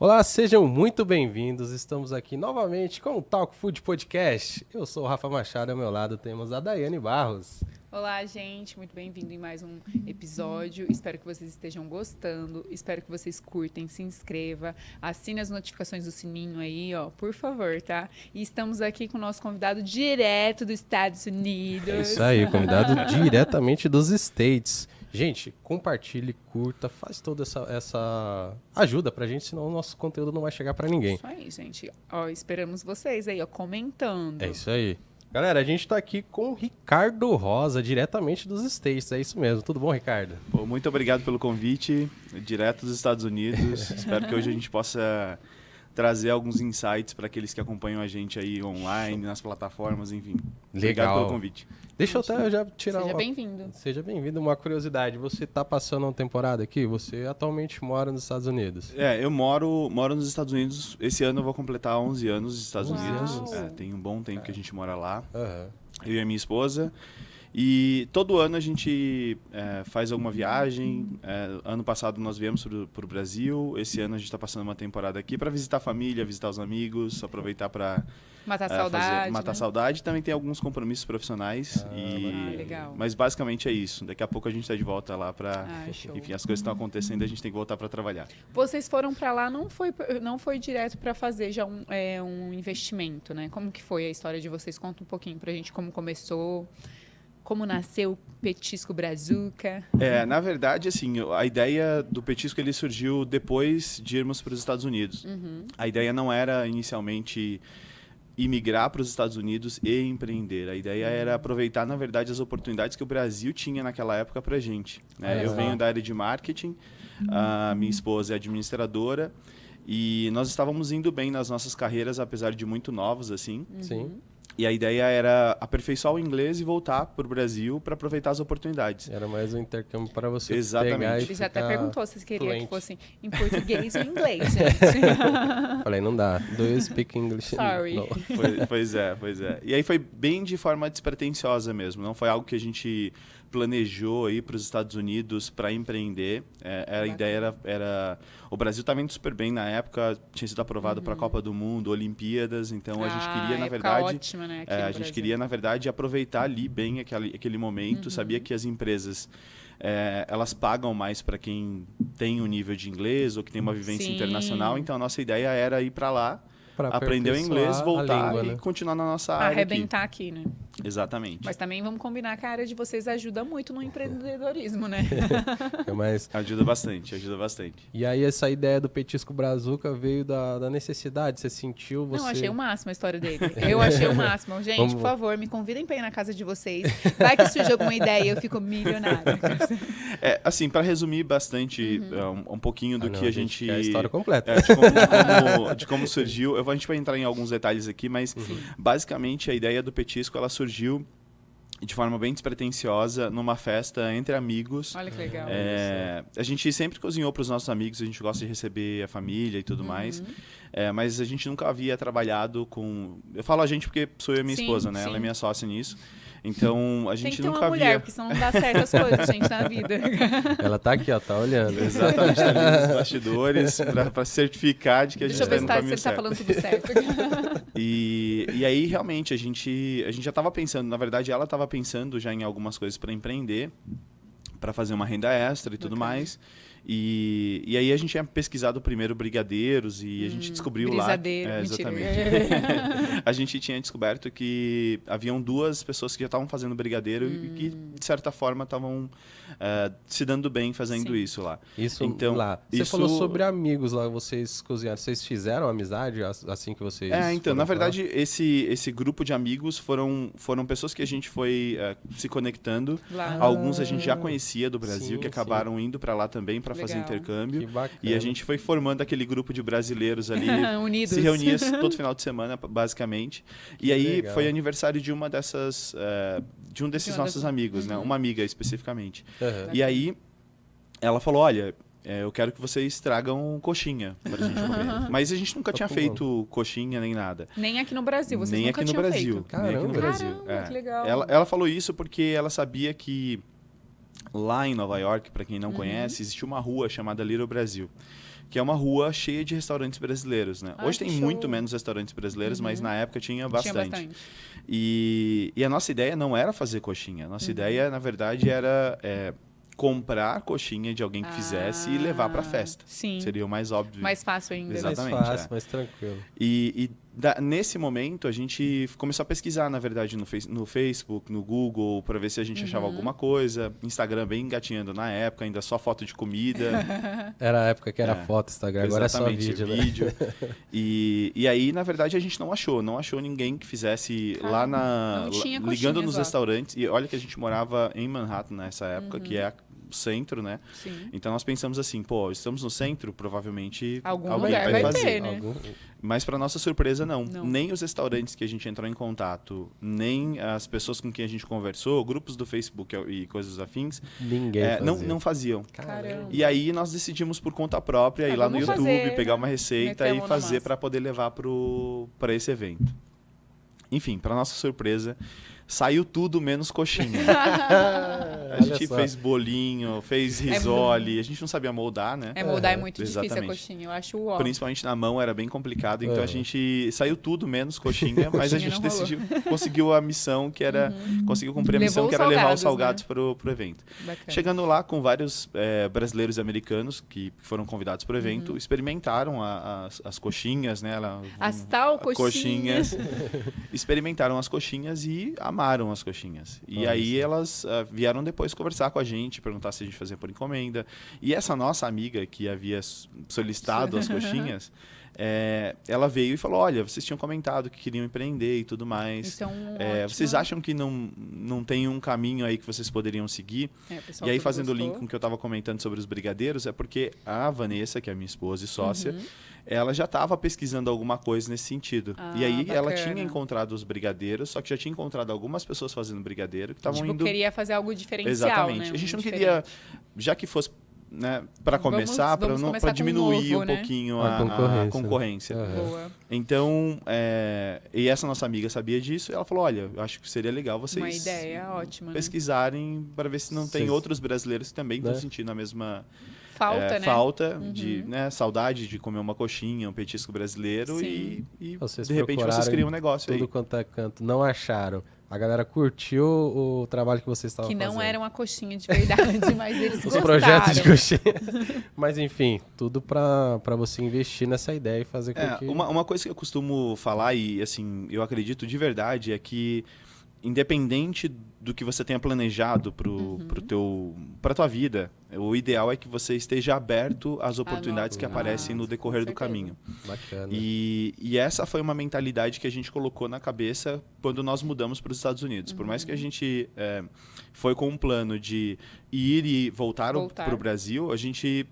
Olá, sejam muito bem-vindos. Estamos aqui novamente com o Talk Food Podcast. Eu sou o Rafa Machado, ao meu lado temos a Daiane Barros. Olá, gente, muito bem-vindo em mais um episódio. Espero que vocês estejam gostando, espero que vocês curtem, se inscreva, assine as notificações do sininho aí, ó, por favor, tá? E estamos aqui com o nosso convidado direto dos Estados Unidos. É isso aí, convidado diretamente dos States. Gente, compartilhe, curta, faz toda essa ajuda pra gente, senão o nosso conteúdo não vai chegar pra ninguém. Isso aí, gente. Ó, esperamos vocês aí, ó, comentando. É isso aí. Galera, a gente tá aqui com o Ricardo Rosa, diretamente dos States. É isso mesmo. Tudo bom, Ricardo? Pô, muito obrigado pelo convite, direto dos Estados Unidos. Espero que hoje a gente possa trazer alguns insights para aqueles que acompanham a gente aí online, nas plataformas, enfim. Legal. Obrigado pelo convite. Deixa eu até já tirar Seja bem-vindo. Seja bem-vindo. Uma curiosidade, você tá passando uma temporada aqui? Você atualmente mora nos Estados Unidos? Eu moro nos Estados Unidos. Esse ano eu vou completar 11 anos nos Estados Uau. Unidos. Tem um bom tempo que a gente mora lá. Aham. Eu e a minha esposa. E todo ano a gente faz alguma viagem. Ano passado nós viemos para o Brasil. Esse ano a gente está passando uma temporada aqui para visitar a família, visitar os amigos, aproveitar para Matar saudade. matar né? saudade. Também tem alguns compromissos profissionais. legal. Mas basicamente é isso. Daqui a pouco a gente está de volta lá para... Show. Enfim, as coisas estão acontecendo e a gente tem que voltar para trabalhar. Vocês foram para lá, não foi direto para fazer já um investimento, né? Como que foi a história de vocês? Conta um pouquinho pra gente como começou, como nasceu o Petisco Brazuca. Na verdade, assim, a ideia do Petisco ele surgiu depois de irmos para os Estados Unidos. A ideia não era inicialmente imigrar para os Estados Unidos e empreender. A ideia era aproveitar, na verdade, as oportunidades que o Brasil tinha naquela época para a gente. Né? Eu venho da área de marketing, a minha esposa é administradora e nós estávamos indo bem nas nossas carreiras, apesar de muito novos, assim. Sim. E a ideia era aperfeiçoar o inglês e voltar para o Brasil para aproveitar as oportunidades. Era mais um intercâmbio para você Exatamente. pegar e Ele já até ficar perguntou se queria fluente. que fosse em português ou em inglês, gente. Falei, não dá. Do you speak English? Sorry. No. Pois é. E aí foi bem de forma despretensiosa mesmo. Não foi algo que a gente planejou ir para os Estados Unidos para empreender. A ideia era... O Brasil estava indo super bem na época, tinha sido aprovado para a Copa do Mundo, Olimpíadas, então a gente queria, na verdade... Ótima, né, aqui a no gente Brasil. queria, na verdade, aproveitar ali bem aquele momento. Sabia que as empresas... elas pagam mais para quem tem um nível de inglês ou que tem uma vivência Sim. internacional. Então, a nossa ideia era ir para lá, Pra aprender o inglês, aperfeiçoar a voltar língua, e né? continuar na nossa área Arrebentar aqui, né? aqui. Exatamente. Mas também vamos combinar que a área de vocês ajuda muito no empreendedorismo, né? Mas... Ajuda bastante. E aí essa ideia do Petisco Brazuca veio da necessidade? Você sentiu? Você... Não, achei o máximo a história dele. Eu achei o máximo. Gente, por favor, me convidem para ir na casa de vocês. Vai que surge alguma ideia e eu fico milionária. Assim, para resumir bastante um pouquinho do que a gente... quer a história completa. De como surgiu. A gente vai entrar em alguns detalhes aqui, mas basicamente a ideia do Petisco ela surgiu de forma bem despretensiosa numa festa entre amigos. Olha que legal. A gente sempre cozinhou para os nossos amigos, a gente gosta de receber a família e tudo mais, mas a gente nunca havia trabalhado com... Eu falo a gente porque sou eu e minha esposa, né? Sim. Ela é minha sócia nisso. Então, a Tem gente que ter nunca uma mulher, havia... porque senão não dá certo as coisas, gente, na vida. Ela tá aqui, ó, tá olhando. Exatamente, tá ali nos bastidores para certificar de que a gente Deixa eu está ver indo se no tá caminho você certo. tá falando tudo certo. E aí, realmente, a gente já estava pensando, na verdade, ela estava pensando já em algumas coisas para empreender, para fazer uma renda extra e tudo mais. E aí a gente tinha pesquisado primeiro brigadeiros e a gente descobriu lá... Brisadeiro, mentira. Exatamente. A gente tinha descoberto que haviam duas pessoas que já estavam fazendo brigadeiro e que, de certa forma, estavam se dando bem fazendo Sim. isso lá. Isso Então, lá. Você isso- falou sobre amigos lá, vocês cozinharam. Vocês fizeram amizade assim que vocês... Então, foram na pra lá? verdade, esse grupo de amigos foram pessoas que a gente foi se conectando. Lá. Alguns a gente já conhecia do Brasil, Sim, que acabaram indo para lá também para fazer Legal. intercâmbio. Que bacana. E a gente foi formando aquele grupo de brasileiros ali, Unidos. se reunia todo final de semana, basicamente. E aí legal. foi aniversário de uma dessas, de um desses De uma nossos das- amigos, né? Uma amiga especificamente. Aham. E aí ela falou, olha, eu quero que vocês tragam coxinha pra gente comer. Mas a gente nunca tinha bom. feito coxinha nem nada. Nem aqui no Brasil, vocês Nem nunca aqui no tinham Brasil. feito. Nem aqui no Caramba. Brasil. Caramba, que legal. Ela falou isso porque ela sabia que lá em Nova York, para quem não conhece, existe uma rua chamada Little Brasil, que é uma rua cheia de restaurantes brasileiros, né? Hoje que tem show. muito menos restaurantes brasileiros, mas na época tinha bastante. Tinha bastante. E a nossa ideia não era fazer coxinha. A nossa ideia, na verdade, era comprar coxinha de alguém que fizesse e levar para festa. Sim. Seria o mais óbvio. Mais fácil ainda. Exato. né? Exatamente, Mais fácil, mais tranquilo. Nesse momento, a gente começou a pesquisar, na verdade, no Facebook, no Google, para ver se a gente achava alguma coisa. Instagram bem engatinhando na época, ainda só foto de comida. Era a época que era foto, Instagram, agora é só vídeo, né? E aí, na verdade, a gente não achou ninguém que fizesse lá não tinha ligando coxinhas nos lá. restaurantes. E olha que a gente morava em Manhattan nessa época, que é o centro, né? Sim. Então nós pensamos assim, pô, estamos no centro, provavelmente Algum alguém lugar vai vai fazer. ter, né? Mas para nossa surpresa, não. Não. Nem os restaurantes que a gente entrou em contato, nem as pessoas com quem a gente conversou, grupos do Facebook e coisas afins, Ninguém não faziam. Caramba. E aí nós decidimos por conta própria ir lá no vamos YouTube, fazer, pegar né? uma receita Meter a e mão na fazer massa. para poder levar para esse evento. Enfim, para nossa surpresa, saiu tudo menos coxinha. A Olha gente só. fez bolinho, fez risole, a gente não sabia moldar, né? Moldar é muito difícil a exatamente. coxinha. Eu acho ó. Principalmente na mão era bem complicado, então É. a gente saiu tudo menos coxinha, mas a Coxinha gente não rolou. conseguiu a missão que era, conseguiu cumprir a missão Levou que os era levar os salgados, salgados pro evento. Bacana. Chegando lá com vários brasileiros e americanos que foram convidados para o evento, experimentaram as coxinhas, né? As tal coxinhas. Experimentaram as coxinhas e amaram as coxinhas. E Olha aí só. elas vieram depois conversar com a gente, perguntar se a gente fazia por encomenda. E essa nossa amiga que havia solicitado as coxinhas, ela veio e falou, olha, vocês tinham comentado que queriam empreender e tudo mais. Isso é um Vocês acham que não tem um caminho aí que vocês poderiam seguir? pessoal E aí, tudo fazendo o gostou. link com o que eu estava comentando sobre os brigadeiros, é porque a Vanessa, que é a minha esposa e sócia, ela já estava pesquisando alguma coisa nesse sentido. E aí ela bacana. tinha encontrado os brigadeiros, só que já tinha encontrado algumas pessoas fazendo brigadeiro que estavam indo... queria fazer algo diferencial, Exatamente. né? A gente Um não queria, diferente. já que fosse, né, para começar, vamos começar para com diminuir novo, um né? pouquinho A a concorrência, concorrência. né? Boa. Então, e essa nossa amiga sabia disso, e ela falou, olha, eu acho que seria legal vocês Uma ideia ótima, né? pesquisarem para ver se não tem Vocês- outros brasileiros que também estão né? sentindo a mesma Falta, né? falta de, né, saudade de comer uma coxinha, um petisco brasileiro Sim. e Vocês de repente vocês procuraram criam um negócio Tudo aí. quanto é canto, não acharam. A galera curtiu o trabalho que vocês estavam Que fazendo. não era uma coxinha de verdade, mas eles Os gostaram. projetos de coxinha. Mas enfim, tudo pra você investir nessa ideia e fazer com que... Uma coisa que eu costumo falar e assim, eu acredito de verdade é que independente do que você tenha planejado para tua vida, o ideal é que você esteja aberto às oportunidades que aparecem no decorrer do certeza. caminho. Bacana. E essa foi uma mentalidade que a gente colocou na cabeça quando nós mudamos para os Estados Unidos. Por mais que a gente foi com um plano de ir e voltar. para o Brasil, a gente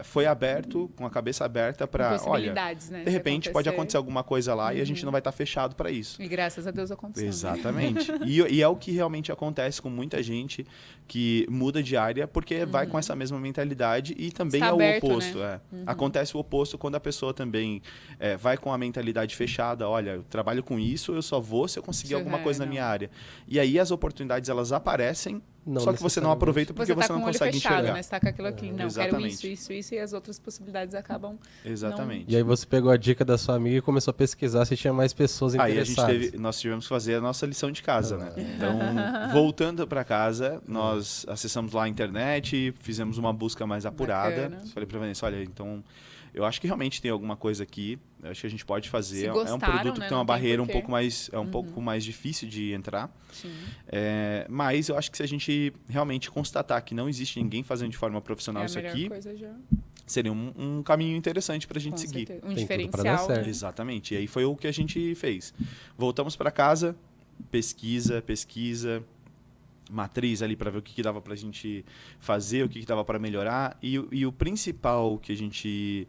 foi aberto, com a cabeça aberta para, olha, possibilidades, né? de Se repente pode acontecer alguma coisa lá e a gente não vai estar fechado para isso. E graças a Deus aconteceu. Exatamente. E é o que realmente acontece com muita gente que muda de área porque vai com essa mesma mentalidade e também Está é aberto, o oposto. né? Acontece o oposto quando a pessoa também vai com a mentalidade fechada. Olha, eu trabalho com isso, eu só vou se eu conseguir alguma coisa na minha área. E aí as oportunidades elas aparecem, Não só que você não aproveita porque você tá você com não o olho consegue fechado, enxergar. né? Você tá com aquilo aqui. Não, quero Exatamente. isso, e as outras possibilidades acabam... Exatamente. E aí você pegou a dica da sua amiga e começou a pesquisar se tinha mais pessoas Aí interessadas. nós tivemos que fazer a nossa lição de casa, né? Então, voltando para casa, nós acessamos lá a internet, fizemos uma busca mais apurada. Bacana. Falei para Vanessa, olha, então eu acho que realmente tem alguma coisa aqui, eu acho que a gente pode fazer. Se É um gostaram, produto né? que tem uma Não tem barreira um porquê. pouco mais, um pouco mais difícil de entrar. Sim. Mas eu acho que se a gente realmente constatar que não existe ninguém fazendo de forma profissional É a isso melhor aqui, coisa já. seria um caminho interessante para a gente Com seguir. certeza. Um Tem tudo pra dar diferencial, certo. né? Exatamente. E aí foi o que a gente fez. Voltamos para casa, pesquisa, matriz ali para ver o que dava para a gente fazer, o que dava para melhorar. E o principal que a gente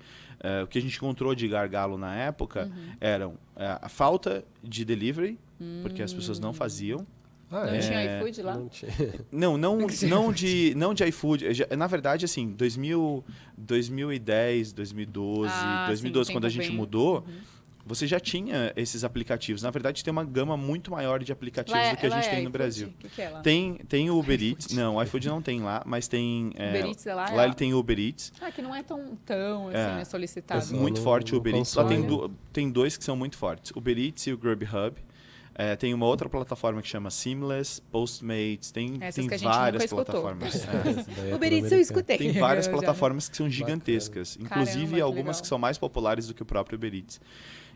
encontrou de gargalo na época eram a falta de delivery, porque as pessoas não faziam. Ah, Não tinha iFood lá? Não tinha. Não de iFood. Na verdade, assim, 2010, 2012, Ah, 2012, sim, quando a tempo gente bem- mudou, você já tinha esses aplicativos. Na verdade, tem uma gama muito maior de aplicativos do que a gente tem no Brasil. O que é lá? Tem o Uber Eats. Não, o iFood não tem lá, mas tem... Uber Eats é lá? Lá ele tem o Uber Eats. Que não é tão assim, né, solicitado. Pessoal, Muito no- forte o no Uber Eats. Só console. tem dois que são muito fortes. O Uber Eats e o Grubhub. Tem uma outra plataforma que chama Seamless, Postmates, tem Essas que a gente nunca várias escutou. plataformas. Esse daí é Uber Eats eu pan-americano. escutei. Tem várias Já, né? plataformas que são gigantescas. Inclusive, Caramba, que algumas legal. que são mais populares do que o próprio Uber Eats.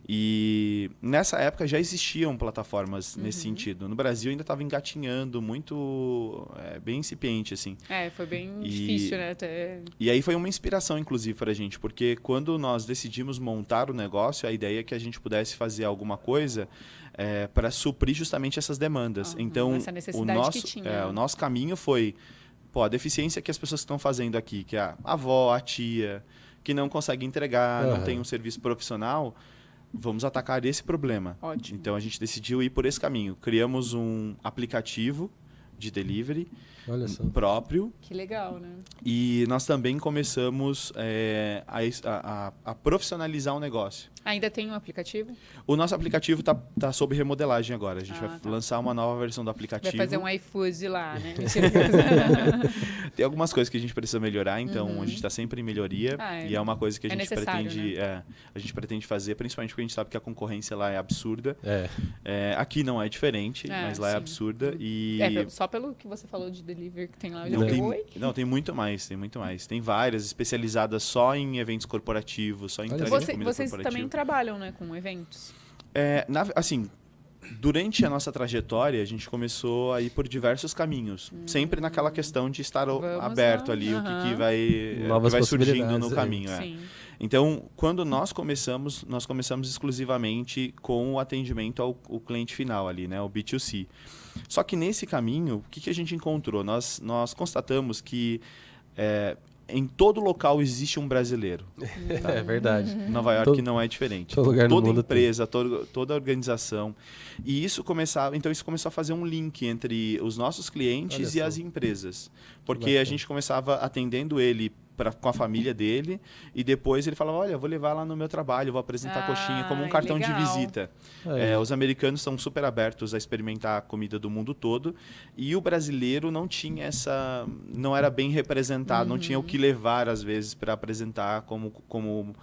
E nessa época já existiam plataformas nesse sentido. No Brasil ainda estava engatinhando, muito bem incipiente, assim. Foi bem E- difícil, né? Até... E aí foi uma inspiração, inclusive, para a gente, porque quando nós decidimos montar o negócio, a ideia é que a gente pudesse fazer alguma coisa para suprir justamente essas demandas. Aham, então, essa necessidade que tinha. o nosso caminho foi, a deficiência que as pessoas estão fazendo aqui, que é a avó, a tia, que não consegue entregar, não Aham. tem um serviço profissional, vamos atacar esse problema. Ótimo. Então, a gente decidiu ir por esse caminho. Criamos um aplicativo de delivery Olha só. próprio, Que legal, né? e nós também começamos a profissionalizar o negócio. Ainda tem um aplicativo? O nosso aplicativo está sob remodelagem agora. A gente vai Tá. lançar uma nova versão do Vai aplicativo. fazer um iFood lá, né? Mentira. Tem algumas coisas que a gente precisa melhorar, então a gente está sempre em melhoria. E é uma coisa que a É gente necessário, pretende, a gente pretende fazer, principalmente porque a gente sabe que a concorrência lá é absurda. É. Aqui não é diferente, mas lá é sim. absurda. E Só pelo que você falou de delivery que tem lá, eu já Não, fiquei, tem, oi? não, tem muito mais, tem muito mais. Tem várias especializadas só em eventos corporativos, só em Olha entrega só. de comida Vocês corporativa. também trabalham, né, com eventos? Assim, durante a nossa trajetória, a gente começou a ir por diversos caminhos. Sempre naquela questão de estar Vamos aberto lá, ali, o que aham. vai, Novas surgindo possibilidades, no caminho. Sim. Então, quando nós começamos exclusivamente com o atendimento ao cliente final ali, né, o B2C. Só que nesse caminho, o que a gente encontrou? Nós constatamos que em todo local existe um brasileiro. É verdade. Nova York Todo- não é diferente. todo lugar no Toda mundo empresa, toda organização. E isso começou a fazer um link entre os nossos clientes Olha e só. as empresas. Porque bacana. a gente começava atendendo ele com a família dele e depois ele falava, olha, eu vou levar lá no meu trabalho, vou apresentar a coxinha como um cartão de legal. visita. Aí. Os americanos são super abertos a experimentar a comida do mundo todo e o brasileiro não tinha não era bem representado, não tinha o que levar às vezes para apresentar como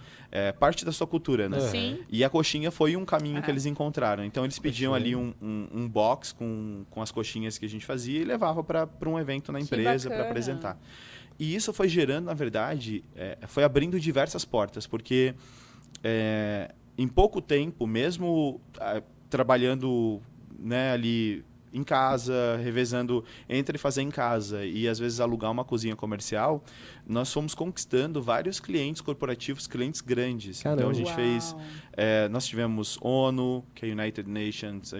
parte da sua cultura, né? Sim. E a coxinha foi um caminho que eles encontraram. Então eles pediam ali um box com as coxinhas que a gente fazia e levava para um evento na Que empresa para bacana. apresentar. E isso foi gerando, na verdade, foi abrindo diversas portas, porque em pouco tempo, mesmo trabalhando, né, ali em casa, revezando entre fazer em casa e às vezes alugar uma cozinha comercial, nós fomos conquistando vários clientes corporativos, clientes grandes. Caramba. Então a gente Uau. fez, nós tivemos ONU, que é United Nations,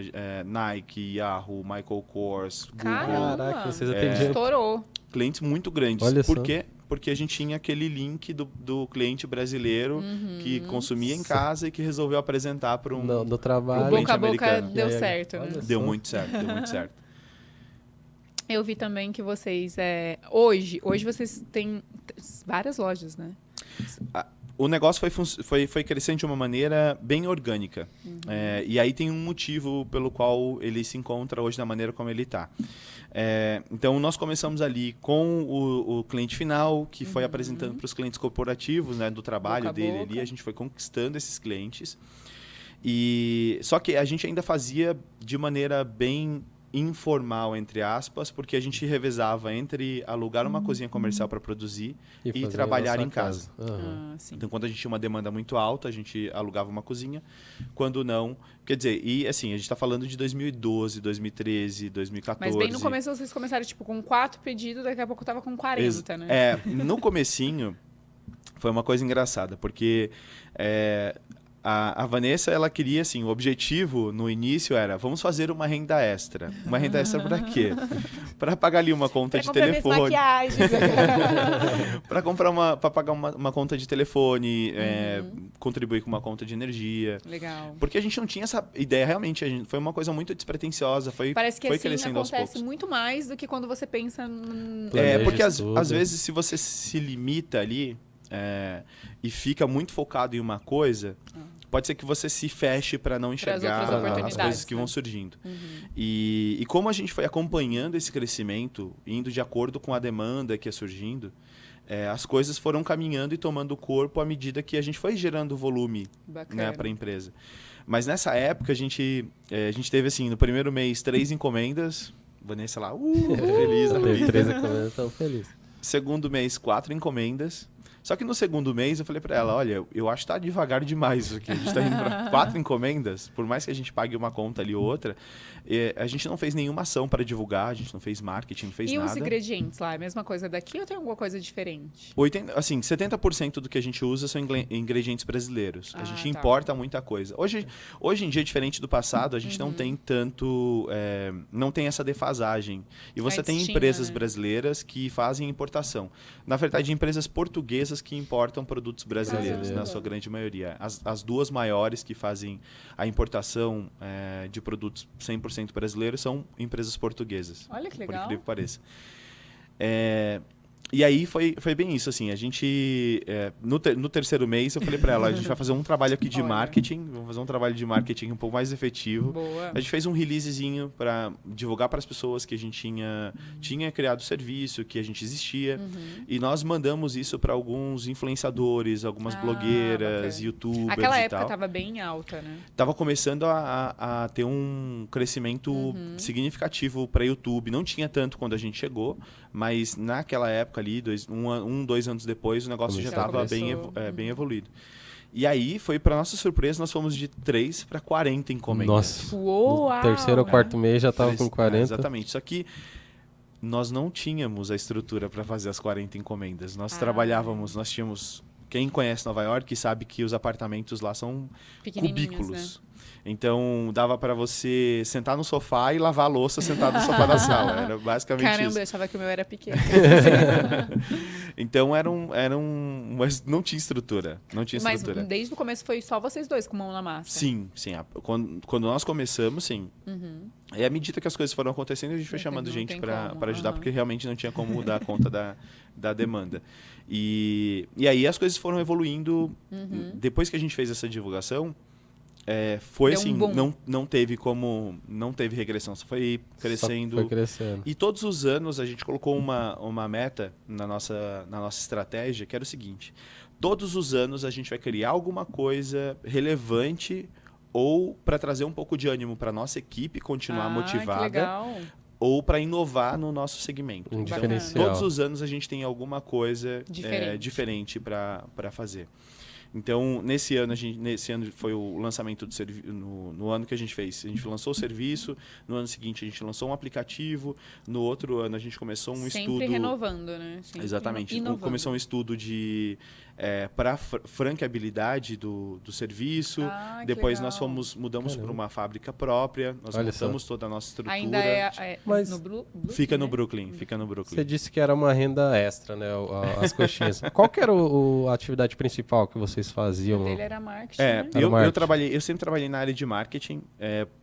Nike, Yahoo, Michael Kors, Google, Caramba. Caraca, vocês atendiam. Estourou. clientes muito grandes. Olha Por só. quê? Porque a gente tinha aquele link do cliente brasileiro que consumia em casa e que resolveu apresentar para um... No O trabalho. cliente boca a boca americano. deu E aí, certo, né? olha Deu só. muito certo, deu muito certo. Eu vi também que vocês, hoje vocês têm várias lojas, né? O negócio foi crescendo de uma maneira bem orgânica. E aí tem um motivo pelo qual ele se encontra hoje da maneira como ele está. Então, nós começamos ali com o cliente final, que foi apresentando para os clientes corporativos, né, do trabalho Boca a dele boca. ali. A gente foi conquistando esses clientes. Só que a gente ainda fazia de maneira bem informal, entre aspas, porque a gente revezava entre alugar uma cozinha comercial para produzir e fazer trabalhar na em sua casa. Aham. Sim. Então, quando a gente tinha uma demanda muito alta, a gente alugava uma cozinha. Quando não... Quer dizer, e assim, a gente está falando de 2012, 2013, 2014. Mas bem no começo vocês começaram tipo com 4 pedidos, daqui a pouco tava com 40, né? No comecinho, foi uma coisa engraçada, porque a Vanessa, ela queria, assim, o objetivo no início era, vamos fazer uma renda extra. Uma renda extra para quê? Para pagar ali uma conta de comprar minhas telefone. maquiagens. Para pagar uma conta de telefone, contribuir com uma conta de energia. Legal. Porque a gente não tinha essa ideia, realmente. Foi uma coisa muito despretensiosa, foi Parece que foi assim crescendo aos acontece poucos. muito mais do que quando você pensa... Planeja Porque tudo. às vezes, se você se limita ali e fica muito focado em uma coisa, pode ser que você se feche para não enxergar outras as oportunidades, coisas que né? vão surgindo. E como a gente foi acompanhando esse crescimento, indo de acordo com a demanda que ia surgindo, as coisas foram caminhando e tomando corpo à medida que a gente foi gerando volume, Bacana. né, para a empresa. Mas nessa época a gente teve assim, no primeiro mês 3 encomendas, Vanessa lá, feliz da Teve vida. 3 encomendas, tão feliz. Segundo mês 4 encomendas. Só que no segundo mês eu falei para ela, olha, eu acho que tá devagar demais isso aqui. A gente tá indo para 4 encomendas, por mais que a gente pague uma conta ali ou outra, a gente não fez nenhuma ação para divulgar, a gente não fez marketing, não fez E nada. os ingredientes lá, é a mesma coisa daqui ou tem alguma coisa diferente? 70% do que a gente usa são ingredientes brasileiros. A gente tá. importa muita coisa. Hoje em dia, diferente do passado, a gente não tem tanto... não tem essa defasagem. E você tem Antes tinha, empresas né? brasileiras que fazem importação. Na verdade, empresas portuguesas que importam produtos brasileiros, na sua grande maioria. As duas maiores que fazem a importação de produtos 100% brasileiros são empresas portuguesas. Olha que Por legal. incrível que pareça. E aí foi bem isso, assim, a gente, no terceiro mês eu falei para ela, a gente vai fazer um trabalho aqui de Olha. marketing, vamos fazer um trabalho de marketing um pouco mais efetivo. Boa. A gente fez um releasezinho para divulgar para as pessoas que a gente tinha criado o serviço, que a gente existia, e nós mandamos isso para alguns influenciadores, algumas blogueiras, bacana. youtubers Aquela e época tal. estava bem alta, né? Tava começando a ter um crescimento significativo para YouTube. Não tinha tanto quando a gente chegou, mas naquela época ali, 2 anos depois, o negócio já Começou. estava bem evoluído. E aí, foi para nossa surpresa, nós fomos de 3 para 40 encomendas. Nossa. Uou! No terceiro ou quarto mês já tava com 40. Exatamente. Só que nós não tínhamos a estrutura para fazer as 40 encomendas. Nós trabalhávamos, nós tínhamos... Quem conhece Nova York sabe que os apartamentos lá são Pequenininhos, cubículos. né? Então, dava para você sentar no sofá e lavar a louça sentado no sofá da sala. Era basicamente Caramba, isso. eu achava que o meu era pequeno. Então, mas não tinha estrutura. Não tinha Mas estrutura. desde o começo foi só vocês dois com mão na massa. Sim. Quando nós começamos, sim. E à medida que as coisas foram acontecendo, a gente foi Não chamando tem gente como, para ajudar, aham. porque realmente não tinha como dar conta da demanda. E aí as coisas foram evoluindo. Depois que a gente fez essa divulgação, foi Deu um assim, boom. não teve regressão, só foi crescendo. Só foi crescendo. E todos os anos a gente colocou uma meta na nossa estratégia, que era o seguinte: todos os anos a gente vai criar alguma coisa relevante ou para trazer um pouco de ânimo para nossa equipe continuar Que motivada, legal. ou para inovar no nosso segmento. Um Então, diferencial. todos os anos a gente tem alguma coisa Diferente. diferente para fazer. Então, nesse ano foi o lançamento do serviço. No ano que a gente fez, a gente lançou o serviço. No ano seguinte, a gente lançou um aplicativo. No outro ano, a gente começou um Sempre estudo. renovando, né? Sempre Exatamente. inovando. Começou um estudo para franqueabilidade do serviço. Que Depois legal. nós mudamos para Caramba. uma fábrica própria. Nós Olha só. montamos toda a nossa estrutura. Ainda é Mas no Brooklyn, Fica no né? Brooklyn. Fica no Brooklyn. Você disse que era uma renda extra, né? As coxinhas. Qual que era a atividade principal que vocês faziam? O dele era marketing, É, né? Era marketing. eu sempre trabalhei na área de marketing.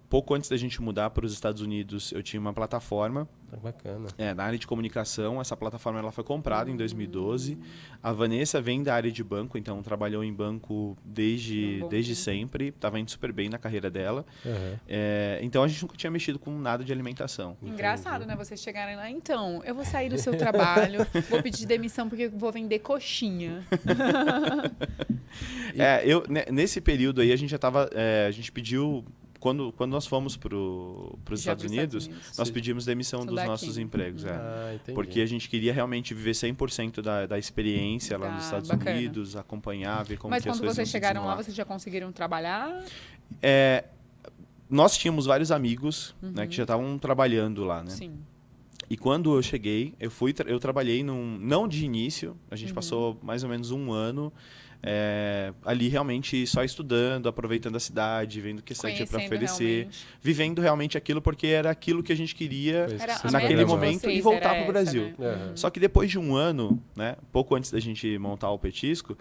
Pouco antes da gente mudar para os Estados Unidos, eu tinha uma plataforma Bacana. na área de comunicação. Essa plataforma ela foi comprada em 2012. A Vanessa vem da área de banco, então trabalhou em banco desde sempre. Estava indo super bem na carreira dela. Uhum. Então a gente nunca tinha mexido com nada de alimentação. Engraçado, né? Vocês chegarem lá, então, eu vou sair do seu trabalho, vou pedir demissão porque eu vou vender coxinha. Nesse período aí a gente já estava, a gente pediu quando nós fomos para os Já Estados pros Unidos, Estados Unidos. nós pedimos demissão Sou dos daqui. nossos empregos. Entendi. Porque a gente queria realmente viver 100% da experiência lá nos Estados bacana. Unidos, acompanhar, ver como Mas que as quando coisas vocês vão se chegaram lá, desenrolar. vocês já conseguiram trabalhar? Nós tínhamos vários amigos né, que já estavam trabalhando lá, né? Sim. E quando eu cheguei, eu trabalhei não de início, a gente passou mais ou menos um ano ali realmente só estudando, aproveitando a cidade, vendo o que tinha para Conhecendo oferecer, realmente. vivendo realmente aquilo porque era aquilo que a gente queria Foi isso Era que a vocês naquele meta de programaram. momento vocês e voltar era para o Brasil. essa, né? Uhum. Só que depois de um ano, né, pouco antes da gente montar o Petisco,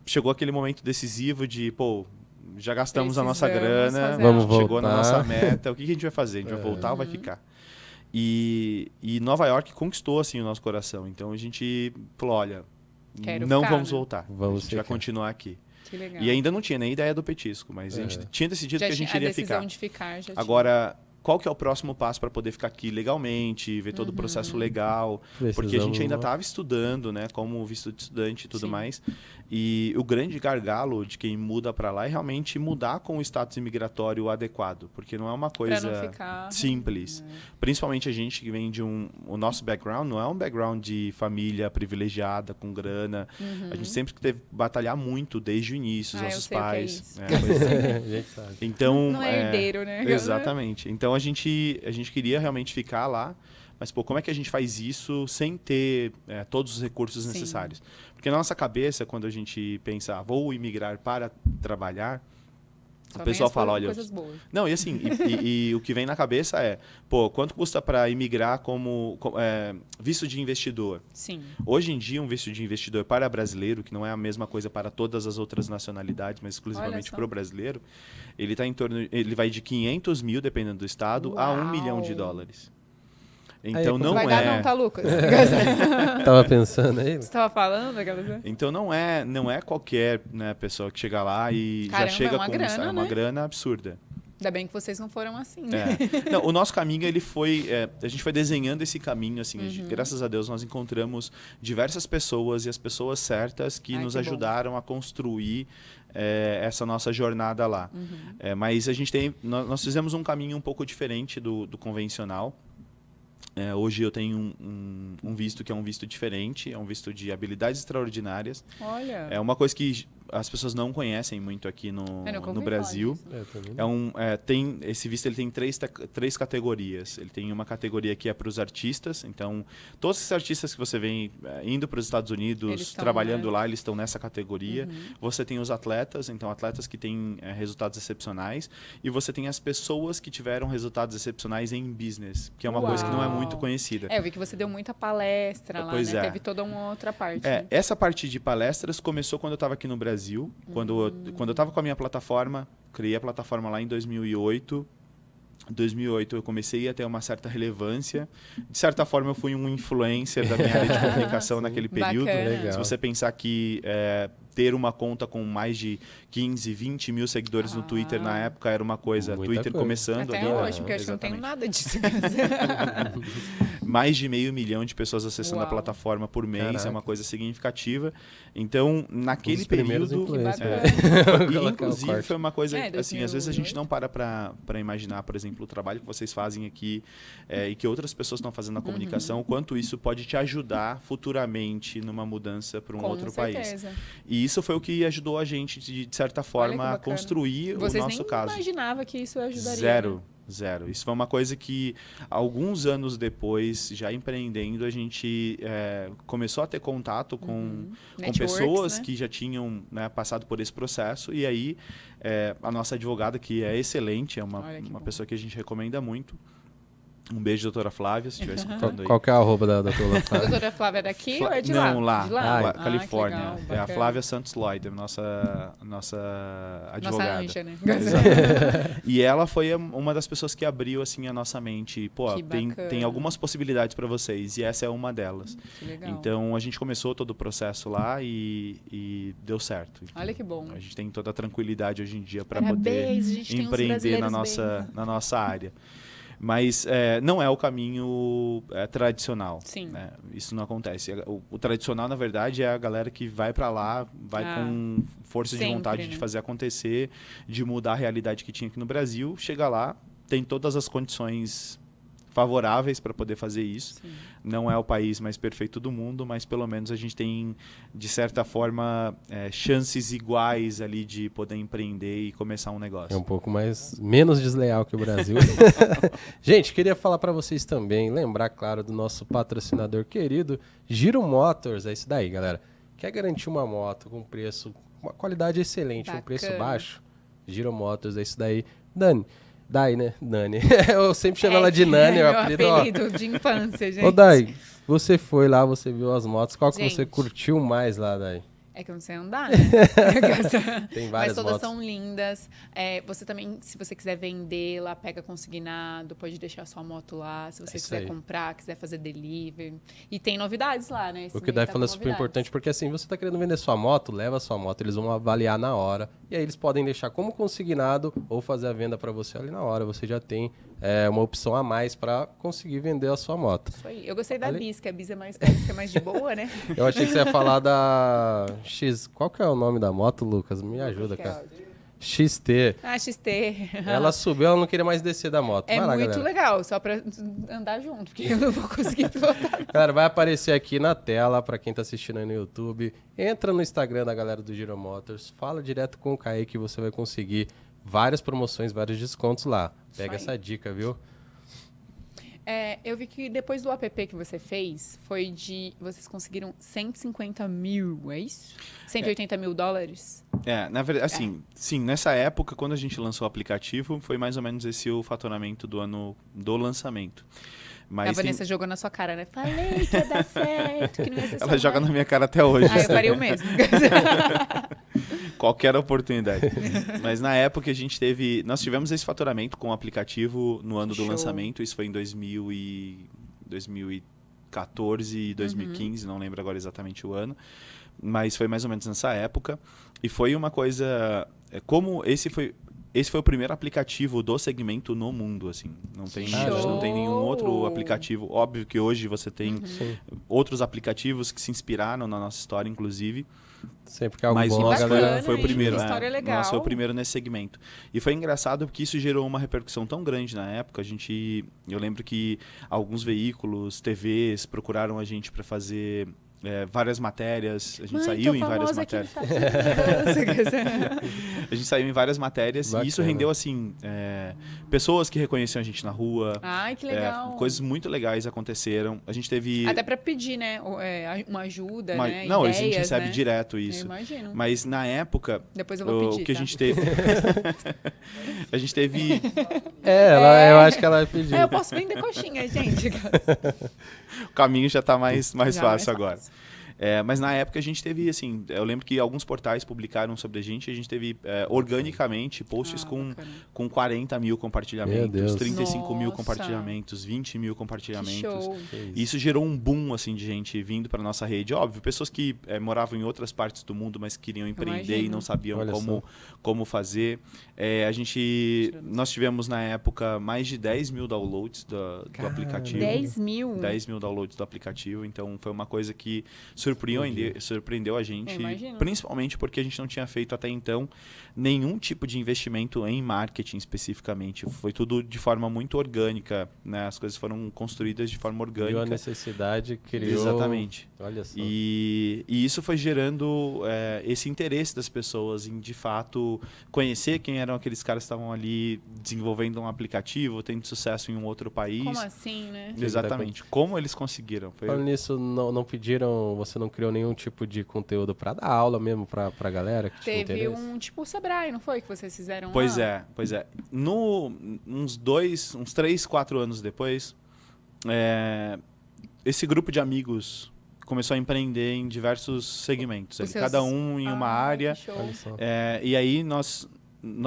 chegou aquele momento decisivo de, pô, já gastamos a nossa Precisamos grana, fazer Vamos algo. chegou na voltar. nossa meta, o que a gente vai fazer? A gente vai voltar ou vai ficar? E Nova York conquistou assim o nosso coração. Então a gente falou, olha, Quero não ficar, vamos né? voltar. Vamos a gente vai ficar. continuar aqui. Que legal. E ainda não tinha nem ideia do petisco, mas a gente tinha decidido Já que a gente tinha iria decisão ficar. de ficar, já Agora, qual que é o próximo passo para poder ficar aqui legalmente, ver todo o processo legal? Porque a gente ainda estava estudando, né, como visto de estudante e tudo mais. E o grande gargalo de quem muda para lá é realmente mudar com o status imigratório adequado, porque não é uma coisa simples. Principalmente a gente que vem de o nosso background não é um background de família privilegiada, com grana. A gente sempre teve que batalhar muito desde o início, os nossos pais. A gente sabe. Então, não é herdeiro, né? Exatamente. Então a gente queria realmente ficar lá, mas pô, como é que a gente faz isso sem ter todos os recursos necessários? Porque na nossa cabeça, quando a gente pensa, vou imigrar para trabalhar, Só o pessoal fala, olha... coisas boas. Não, e assim, e o que vem na cabeça é, pô, quanto custa para imigrar como visto de investidor? Sim. Hoje em dia, um visto de investidor para brasileiro, que não é a mesma coisa para todas as outras nacionalidades, mas exclusivamente para o brasileiro, ele vai de 500 mil, dependendo do estado, a $1 milhão. Então não vai dar não, tá, Lucas? Tava pensando aí? Você tava falando aquela... Então não é qualquer, né, pessoa que chega lá e Caramba, já chega uma com grana, uma né? grana absurda. Ainda bem que vocês não foram assim, né? Não, o nosso caminho, ele foi... a gente foi desenhando esse caminho, assim, graças a Deus nós encontramos diversas pessoas e as pessoas certas que nos ajudaram a construir essa nossa jornada lá. Mas a gente nós fizemos um caminho um pouco diferente do convencional. Hoje eu tenho um visto que é um visto diferente, é um visto de habilidades extraordinárias. Olha. É uma coisa que as pessoas não conhecem muito aqui no Brasil. Tem esse visto, ele tem três categorias. Ele tem uma categoria que é para os artistas. Então, todos esses artistas que você vê indo para os Estados Unidos, trabalhando lá, eles estão nessa categoria. Você tem os atletas, então atletas que têm resultados excepcionais. E você tem as pessoas que tiveram resultados excepcionais em business, que é uma coisa que não é muito conhecida. Eu vi que você deu muita palestra lá, né? Teve toda uma outra parte. Né? Essa parte de palestras começou quando eu estava aqui no Brasil. Quando eu estava com a minha plataforma, criei a plataforma lá em 2008. Em 2008 eu comecei a ter uma certa relevância. De certa forma eu fui um influencer da minha área de comunicação naquele período. Se você pensar que ter uma conta com mais de 15, 20 mil seguidores no Twitter na época era uma coisa. Twitter começando até ali. Hoje, porque eu acho que não tenho nada disso. Mais de 500 mil de pessoas acessando a plataforma por mês. Caraca. É uma coisa significativa. Então, naquele período... E, inclusive, foi uma coisa... assim, às vezes a gente não para imaginar, por exemplo, o trabalho que vocês fazem aqui e que outras pessoas estão fazendo na comunicação, o quanto isso pode te ajudar futuramente numa mudança para um outro país. E isso foi o que ajudou a gente, de certa forma, a construir o nosso caso. Você nem imaginava que isso ajudaria? Zero. Isso foi uma coisa que, alguns anos depois, já empreendendo, a gente começou a ter contato com pessoas, né, que já tinham, né, passado por esse processo. E aí, a nossa advogada, que é excelente, é uma pessoa que a gente recomenda muito. Um beijo, doutora Flávia, se estiver escutando aí. Qual que é a arroba da doutora Flávia? A doutora Flávia é daqui ou é de lá? Não, lá, de lá? Califórnia. Legal, é a Flávia Santos Lloyd, nossa advogada. Nossa anja, né? E ela foi uma das pessoas que abriu assim a nossa mente. Pô, tem algumas possibilidades para vocês, e essa é uma delas. Que legal. Então a gente começou todo o processo lá e deu certo. Olha que bom. A gente tem toda a tranquilidade hoje em dia para poder empreender na nossa área. Mas não é o caminho tradicional. Sim. Né? Isso não acontece. O tradicional, na verdade, é a galera que vai para lá, vai com força de vontade, né, de fazer acontecer, de mudar a realidade que tinha aqui no Brasil. Chega lá, tem todas as condições favoráveis para poder fazer isso. Sim. Não é o país mais perfeito do mundo, mas pelo menos a gente tem, de certa forma, chances iguais ali de poder empreender e começar um negócio. É um pouco menos desleal que o Brasil. Gente, queria falar para vocês também, lembrar, claro, do nosso patrocinador querido, Giro Motors. É isso daí, galera. Quer garantir uma moto com preço, uma qualidade excelente, um preço baixo? Giro Motors, é isso daí. Dai, né? Nani. Eu sempre chamo ela de Nani, é o apelido de infância, gente. Ô, Dai, você foi lá, você viu as motos. Qual que você curtiu mais lá, Dai? É que eu não sei andar, né? Tem Mas várias todas motos. são lindas. Você também, se você quiser vendê-la, pega consignado, pode deixar sua moto lá. Se você Isso quiser aí. comprar, quiser fazer delivery. E tem novidades lá, né? Esse O que o mês Dai tá falou é com super novidades. importante, porque assim, você tá querendo vender sua moto, leva sua moto, eles vão avaliar na hora, e aí eles podem deixar como consignado ou fazer a venda para você ali na hora. Você já tem uma opção a mais para conseguir vender a sua moto. Isso aí. Eu gostei da Ali- Bis, que a Bis é mais de boa, né? Eu achei que você ia falar da X. Qual que é o nome da moto, Lucas? Me ajuda, Que é cara. ótimo. XT. Ah, XT. Ela subiu, ela não queria mais descer da moto. É Vai lá, muito galera. legal, só pra andar junto, porque eu não vou conseguir pilotar. Galera, vai aparecer aqui na tela pra quem tá assistindo aí no YouTube. Entra no Instagram da galera do Giro Motors, fala direto com o Kaique que você vai conseguir várias promoções, vários descontos lá. Pega Isso essa dica, viu? Eu vi que depois do app que você fez, vocês conseguiram 150 mil, é isso? 180 mil dólares? Na verdade, assim, sim, nessa época, quando a gente lançou o aplicativo, foi mais ou menos esse o faturamento do ano do lançamento. Mas A Vanessa jogou na sua cara, né? Falei que ia dar certo, que não ia ser só ela joga mais. na minha cara até hoje. Ah, eu faria o mesmo. Qualquer oportunidade. Mas na época nós tivemos esse faturamento com o aplicativo no ano do Show. lançamento, isso foi em 2014 e 2015, não lembro agora exatamente o ano, mas foi mais ou menos nessa época. E foi uma coisa, como esse foi o primeiro aplicativo do segmento no mundo, assim. A gente não tem nenhum outro aplicativo. Óbvio que hoje você tem Sim. outros aplicativos que se inspiraram na nossa história, inclusive. Sempre que algo Mas o bom, a nosso galera... foi o hein? primeiro, Que história legal. Nosso foi o primeiro nesse segmento. E foi engraçado porque isso gerou uma repercussão tão grande na época. Eu lembro que alguns veículos, TVs, procuraram a gente para fazer várias matérias. A gente saiu em várias matérias. A gente saiu em várias matérias Bacana. e isso rendeu assim pessoas que reconheciam a gente na rua. Ai, que legal. Coisas muito legais aconteceram. A gente teve Até pra pedir, né? Uma ajuda, né? não, ideias, a gente recebe né? direto Eu isso. imagino. Mas na época Depois eu vou pedir, o que tá? a gente teve a gente teve eu acho que ela vai pedir. Eu posso vender coxinha, gente. o caminho já está mais Já fácil agora. Mas na época a gente teve, assim, eu lembro que alguns portais publicaram sobre a gente teve organicamente posts com 40 mil Meu compartilhamentos, Deus. 35 mil Nossa. compartilhamentos, 20 mil compartilhamentos. Show. E isso gerou um boom assim, de gente vindo para nossa rede. Óbvio, pessoas que moravam em outras partes do mundo, mas queriam empreender e não sabiam Olha como fazer. Nós tivemos na época mais de 10 mil downloads do aplicativo. 10 mil? 10 mil downloads do aplicativo. Então foi uma coisa que surpreendeu a gente. Eu imagino. Principalmente porque a gente não tinha feito até então nenhum tipo de investimento em marketing especificamente. Foi tudo de forma muito orgânica, né? As coisas foram construídas de forma orgânica. Criou a necessidade, criou... Exatamente. Olha só. E isso foi gerando esse interesse das pessoas em, de fato, conhecer quem eram aqueles caras que estavam ali desenvolvendo um aplicativo, tendo sucesso em um outro país. Como assim, né? Exatamente. Como eles conseguiram. Falando nisso, não pediram, você não criou nenhum tipo de conteúdo para dar aula mesmo pra galera que tinha Teve interesse? tipo o Sebrae, não foi? Que vocês fizeram Pois lá? é. Uns 3, 4 anos depois, esse grupo de amigos começou a empreender em diversos segmentos. Cada um em uma área. Que show. Olha só. E aí nós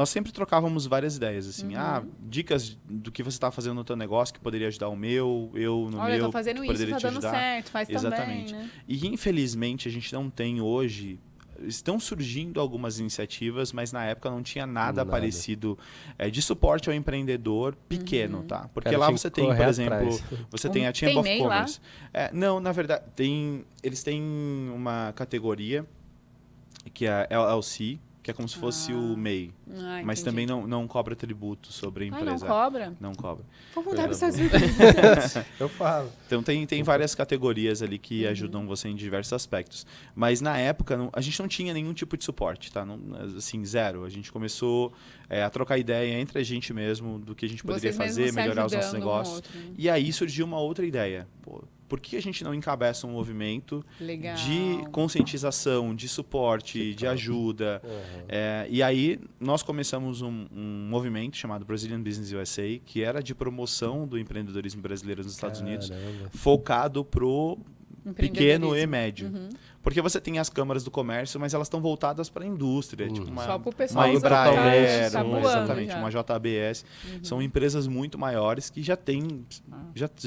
sempre trocávamos várias ideias, assim. Dicas do que você está fazendo no teu negócio que poderia ajudar o meu, eu no Olha, meu, eu tô fazendo que isso, poderia tá te dando ajudar. certo, faz Exatamente. também, né? E infelizmente a gente não tem hoje. Estão surgindo algumas iniciativas, mas na época não tinha nada parecido de suporte ao empreendedor pequeno, tá? Porque Cara, lá tinha você que tem, por correr exemplo, atrás. você tem a Tem Chamber of MEI lá? Commerce. Não, na verdade, eles têm uma categoria que é a LLC, que é como se fosse o MEI. Mas também não cobra tributo sobre a Não empresa. cobra? Não cobra. Vamos mudar para os Coisa Estados Unidos. Eu falo. Então tem várias categorias ali que ajudam você em diversos aspectos. Mas na época a gente não tinha nenhum tipo de suporte, tá? Assim, zero. A gente começou a trocar ideia entre a gente mesmo do que a gente poderia Vocês mesmos fazer, se melhorar os nossos ajudando um negócios. ao outro, né? E aí surgiu uma outra ideia. Pô, por que a gente não encabeça um movimento Legal. de conscientização, de suporte, de ajuda? E aí nós começamos um movimento chamado Brazilian Business USA, que era de promoção do empreendedorismo brasileiro nos Estados Unidos, focado pequeno e médio. Porque você tem as câmaras do comércio, mas elas estão voltadas para a indústria. Tipo Só para o pessoal uma que Embraer, tá voando exatamente, já. uma JBS. São empresas muito maiores que já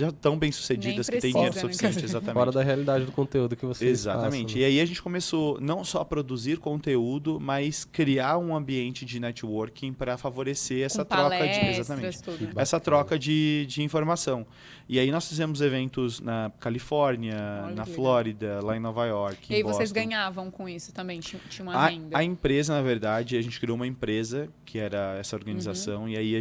estão bem sucedidas, Nem que têm precisa, dinheiro né? suficiente. Exatamente. Fora da realidade do conteúdo que vocês Exatamente. passam, E aí a gente começou não só a produzir conteúdo, mas criar um ambiente de networking para favorecer essa Com troca de palestras, exatamente. tudo. Essa troca de informação. E aí nós fizemos eventos na Califórnia, Olha na que Flórida, lá em Nova York, E aí em vocês Boston. ganhavam com isso também? Tinha uma renda? A empresa, na verdade, a gente criou uma empresa que era essa organização e aí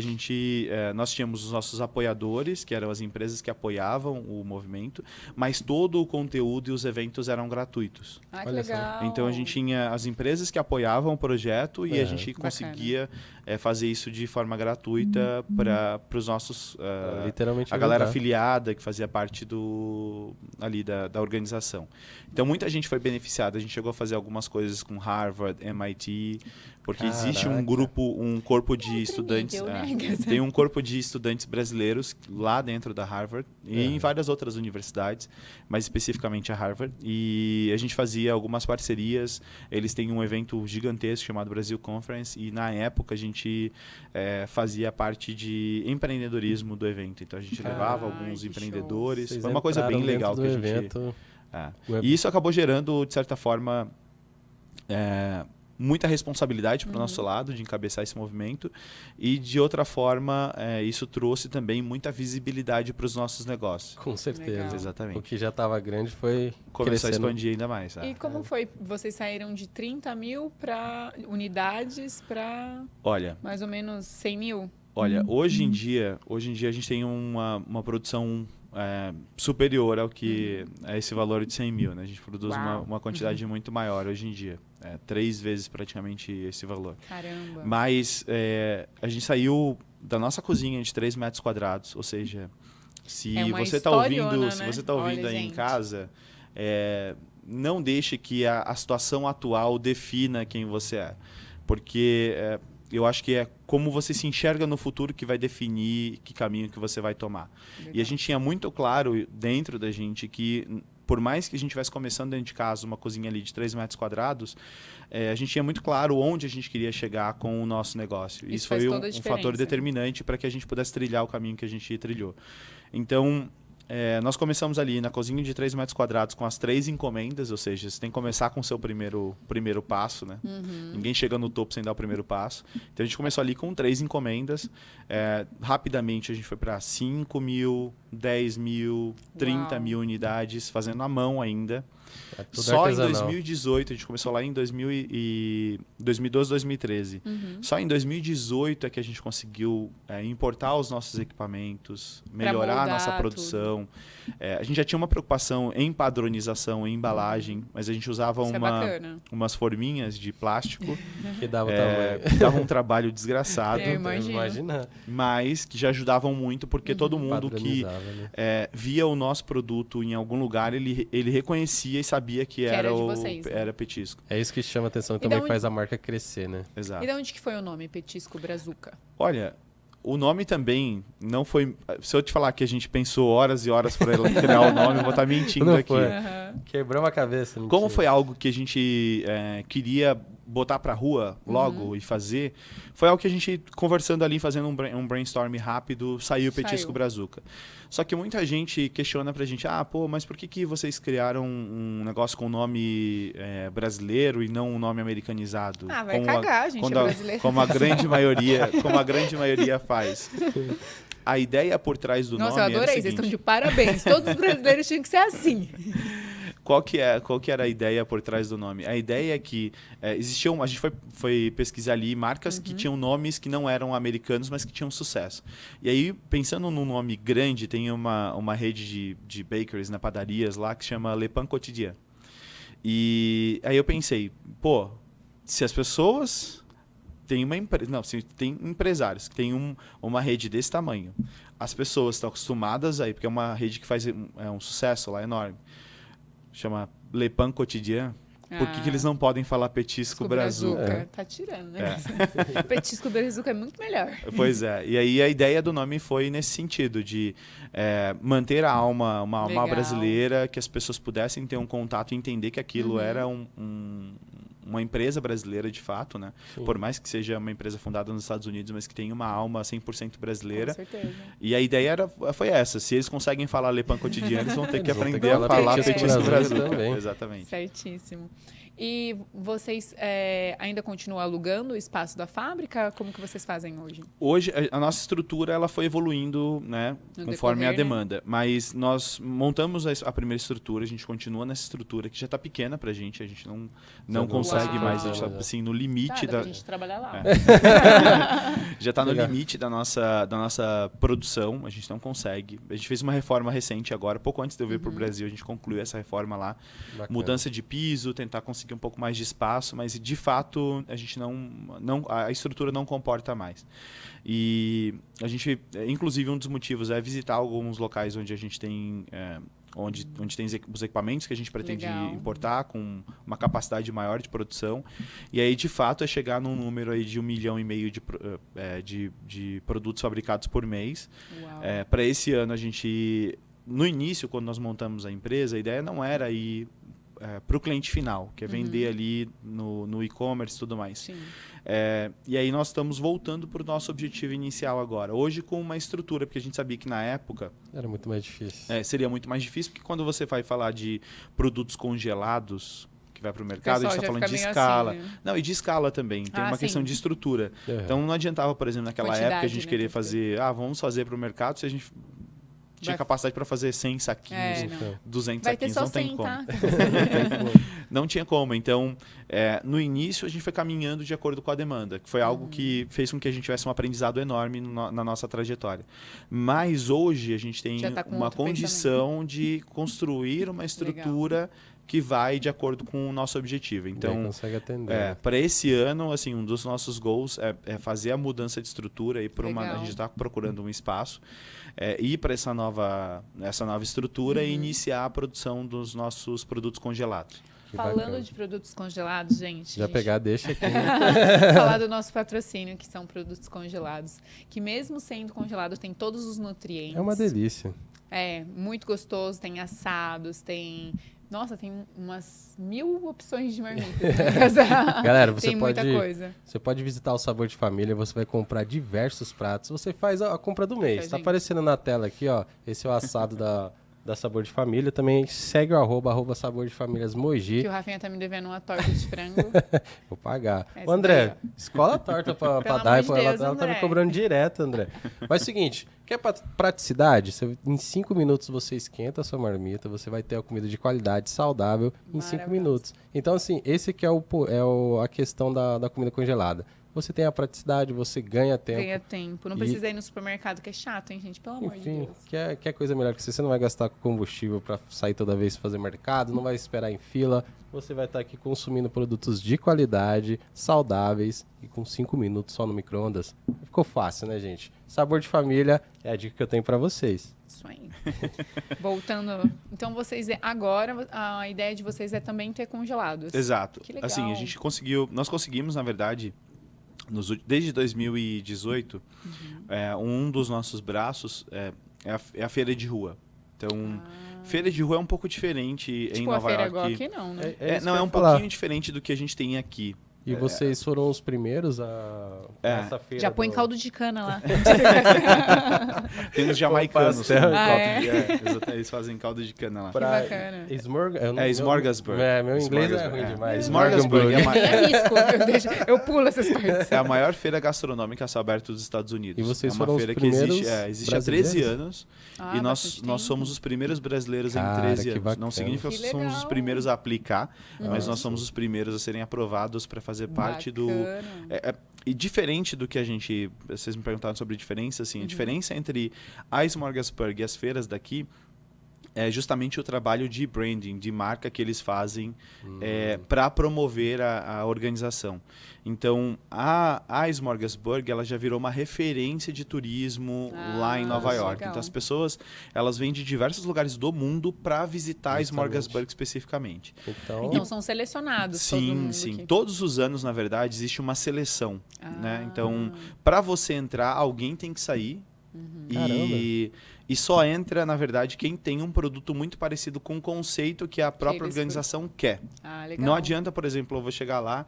nós tínhamos os nossos apoiadores, que eram as empresas que apoiavam o movimento, mas todo o conteúdo e os eventos eram gratuitos. Ah, que Olha só. legal. Então a gente tinha as empresas que apoiavam o projeto e a gente Bacana. conseguia fazer isso de forma gratuita para os nossos literalmente a galera ajudar. afiliada que fazia parte ali da organização. Então muita gente foi beneficiada. A gente chegou a fazer algumas coisas com Harvard, MIT, porque existe um corpo de estudantes. nível, né? Tem um corpo de estudantes brasileiros lá dentro da Harvard e em várias outras universidades, mas especificamente a Harvard. E a gente fazia algumas parcerias. Eles têm um evento gigantesco chamado Brasil Conference e na época a gente fazia parte de empreendedorismo do evento. Então a gente levava alguns que empreendedores. Vocês Foi uma coisa bem entraram legal que dentro a do gente. evento. E isso acabou gerando, de certa forma, muita responsabilidade para o nosso lado de encabeçar esse movimento e, de outra forma, isso trouxe também muita visibilidade para os nossos negócios. Com certeza. Legal. Exatamente. O que já estava grande foi Começou a crescendo. expandir ainda mais. E como foi? Vocês saíram de 30 mil para unidades para Olha, mais ou menos 100 mil? hoje em dia a gente tem uma produção superior ao que a esse valor de 100 mil. Né? A gente produz uma quantidade muito maior hoje em dia. 3 vezes praticamente esse valor. Caramba. Mas a gente saiu da nossa cozinha de 3 metros quadrados, ou seja, se É uma você está historiona, ouvindo, né? se você tá ouvindo Olha, aí em gente. casa, não deixe que a situação atual defina quem você é, porque eu acho que é como você se enxerga no futuro que vai definir que caminho que você vai tomar. Legal. E a gente tinha muito claro dentro da gente que, por mais que a gente estivesse começando dentro de casa, uma cozinha ali de 3 metros quadrados, a gente tinha muito claro onde a gente queria chegar com o nosso negócio. Isso foi faz um toda a fator diferença. determinante para que a gente pudesse trilhar o caminho que a gente trilhou. Então, nós começamos ali na cozinha de 3 metros quadrados com as 3 encomendas, ou seja, você tem que começar com o seu primeiro passo, né? Ninguém chega no topo sem dar o primeiro passo. Então a gente começou ali com 3 encomendas. Rapidamente a gente foi para 5 mil, 10 mil, 30 Uau. mil unidades, fazendo à mão ainda. Tudo Só em artesanal. 2018, a gente começou lá em 2012, 2013. Só em 2018 é que a gente conseguiu importar os nossos equipamentos, melhorar a moldar nossa produção. A gente já tinha uma preocupação em padronização, em embalagem, mas a gente usava Isso é bacana. umas forminhas de plástico Que dava o tamanho. que davam um trabalho desgraçado, Eu imagino. Imagina. mas que já ajudavam muito, porque todo mundo que Padronizava, né? via o nosso produto em algum lugar, ele reconhecia e sabia que era era de vocês, né? era petisco. É isso que chama atenção e E também da onde- faz a marca crescer, né? Exato. E de onde que foi o nome Petisco Brazuca? Olha, o nome também não foi... Se eu te falar que a gente pensou horas e horas para criar o nome, eu vou estar mentindo Não aqui. foi. Quebramos a cabeça. Como mentira. foi algo que a gente queria botar pra rua logo e fazer, foi algo que a gente, conversando ali, fazendo um brainstorm rápido, saiu o Petisco Saiu. Brazuca. Só que muita gente questiona pra gente, mas por que vocês criaram um negócio com nome brasileiro e não um nome americanizado? Ah, vai Como cagar, a gente quando é brasileiro. como a grande maioria faz. A ideia por trás do Nossa, eu nome era o adorei, vocês seguinte, estão de parabéns. Todos os brasileiros tinham que ser assim. Qual que era a ideia por trás do nome? A ideia é que existiam... A gente foi pesquisar ali marcas que tinham nomes que não eram americanos, mas que tinham sucesso. E aí, pensando num nome grande, tem uma rede de bakeries, na padarias lá, que chama Le Pain Quotidien. E aí eu pensei, se as pessoas... se tem empresários que têm uma rede desse tamanho, as pessoas estão acostumadas aí, porque é uma rede que faz um sucesso lá enorme, chama Le Pain Quotidien, Por que eles não podem falar petisco brazuca? Tá tirando, né? Petisco brazuca é muito melhor. Pois é. E aí a ideia do nome foi nesse sentido, de manter a alma, uma alma brasileira, que as pessoas pudessem ter um contato e entender que aquilo era uma empresa brasileira de fato, né? Sim. Por mais que seja uma empresa fundada nos Estados Unidos, mas que tem uma alma 100% brasileira. Com certeza. E a ideia foi essa. Se eles conseguem falar Le Pain Quotidien, eles vão ter que aprender a falar petisco brasileiro também. Exatamente. Certíssimo. E vocês ainda continuam alugando o espaço da fábrica? Como que vocês fazem hoje? Hoje, a nossa estrutura ela foi evoluindo, né, conforme a demanda. Né? Mas nós montamos a primeira estrutura, a gente continua nessa estrutura que já está pequena para a gente não consegue mais, a gente está assim, no limite da... a gente trabalhar lá. Já está no limite da nossa produção, a gente não consegue. A gente fez uma reforma recente agora, pouco antes de eu vir para o Brasil, a gente concluiu essa reforma lá. Bacana. Mudança de piso, tentar conseguir um pouco mais de espaço, mas de fato a gente a estrutura não comporta mais. E a gente, inclusive, um dos motivos é visitar alguns locais onde a gente tem onde tem os equipamentos que a gente pretende importar com uma capacidade maior de produção. E aí, de fato, é chegar num número aí de 1,5 milhão de produtos fabricados por mês. Para esse ano, a gente, no início, quando nós montamos a empresa, a ideia não era ir para o cliente final, que é vender ali no e-commerce e tudo mais. Sim. E aí nós estamos voltando para o nosso objetivo inicial agora. Hoje com uma estrutura, porque a gente sabia que na época... Era muito mais difícil. Seria muito mais difícil, porque quando você vai falar de produtos congelados, que vai para o mercado, a gente está falando de escala. Assim, né? Não, e de escala também. Tem uma questão de estrutura. Então não adiantava, por exemplo, naquela época a gente querer fazer... vamos fazer para o mercado, se a gente... Tinha capacidade para fazer 100 saquinhos, 200 vai saquinhos, ter só não tem 100, como. Tá? Não tinha como. Então, no início, a gente foi caminhando de acordo com a demanda, que foi algo que fez com que a gente tivesse um aprendizado enorme na nossa trajetória. Mas hoje a gente tem uma condição de construir uma estrutura que vai de acordo com o nosso objetivo. Então, consegue atender. Para esse ano, assim, um dos nossos goals é fazer a mudança de estrutura. A gente está procurando um espaço, ir para essa nova estrutura e iniciar a produção dos nossos produtos congelados. Falando de produtos congelados, gente... deixa aqui. Falar do nosso patrocínio, que são produtos congelados, que mesmo sendo congelado, tem todos os nutrientes. É uma delícia. Muito gostoso, tem assados, tem... Nossa, tem umas 1000 opções de marmitas. Galera, você pode visitar o Sabor de Família, você vai comprar diversos pratos. Você faz a compra do mês. Tá aparecendo na tela aqui, ó. Esse é o assado da Sabor de Família. Também segue o @, Sabor de Famílias Mogi. Que o Rafinha tá me devendo uma torta de frango. Vou pagar. Ô, André, escola a torta pra dar. Ela tá me cobrando direto, André. Mas é o seguinte, quer praticidade? Em 5 minutos você esquenta a sua marmita, você vai ter a comida de qualidade, saudável, em 5 minutos. Então, assim, esse que é a questão da comida congelada. Você tem a praticidade, você ganha tempo. Ganha tempo. Não precisa ir no supermercado, que é chato, hein, gente? Pelo amor de Deus. Quer coisa melhor que você não vai gastar combustível para sair toda vez fazer mercado, não vai esperar em fila. Você vai estar aqui consumindo produtos de qualidade, saudáveis e com 5 minutos só no micro-ondas. Ficou fácil, né, gente? Sabor de Família é a dica que eu tenho para vocês. Isso aí. Voltando. Então, agora a ideia de vocês é também ter congelados. Exato. Que legal. Assim, nós conseguimos, na verdade... Desde 2018, um dos nossos braços é a feira de rua. Então, feira de rua é um pouco diferente em Nova York. Igual aqui não, né? É um pouquinho diferente do que a gente tem aqui. E vocês foram os primeiros nessa feira? Já põe caldo de cana lá. Tem os jamaicanos. Eles fazem caldo de cana lá. Que bacana. Smorgasburg. Meu inglês é ruim demais. Smorgasburg. Eu pulo essas partes. É a maior feira gastronômica a céu aberto dos Estados Unidos. E vocês foram os primeiros existe há 13 anos. E nós somos os primeiros brasileiros em 13 anos. Não significa que somos os primeiros a aplicar, mas nós somos os primeiros a serem aprovados para fazer parte do... E diferente do que vocês me perguntaram sobre diferença, assim, a diferença entre a Smorgasburg e as feiras daqui é justamente o trabalho de branding, de marca que eles fazem para promover a organização. Então, a Smorgasburg, ela já virou uma referência de turismo lá em Nova York. Legal. Então, as pessoas, elas vêm de diversos lugares do mundo para visitar a Smorgasburg especificamente. Então são selecionados todo mundo Sim. aqui. Todos os anos, na verdade, existe uma seleção. Né? Então, para você entrar, alguém tem que sair. E só entra, na verdade, quem tem um produto muito parecido com o conceito que a própria organização quer. Legal. Não adianta, por exemplo, eu vou chegar lá,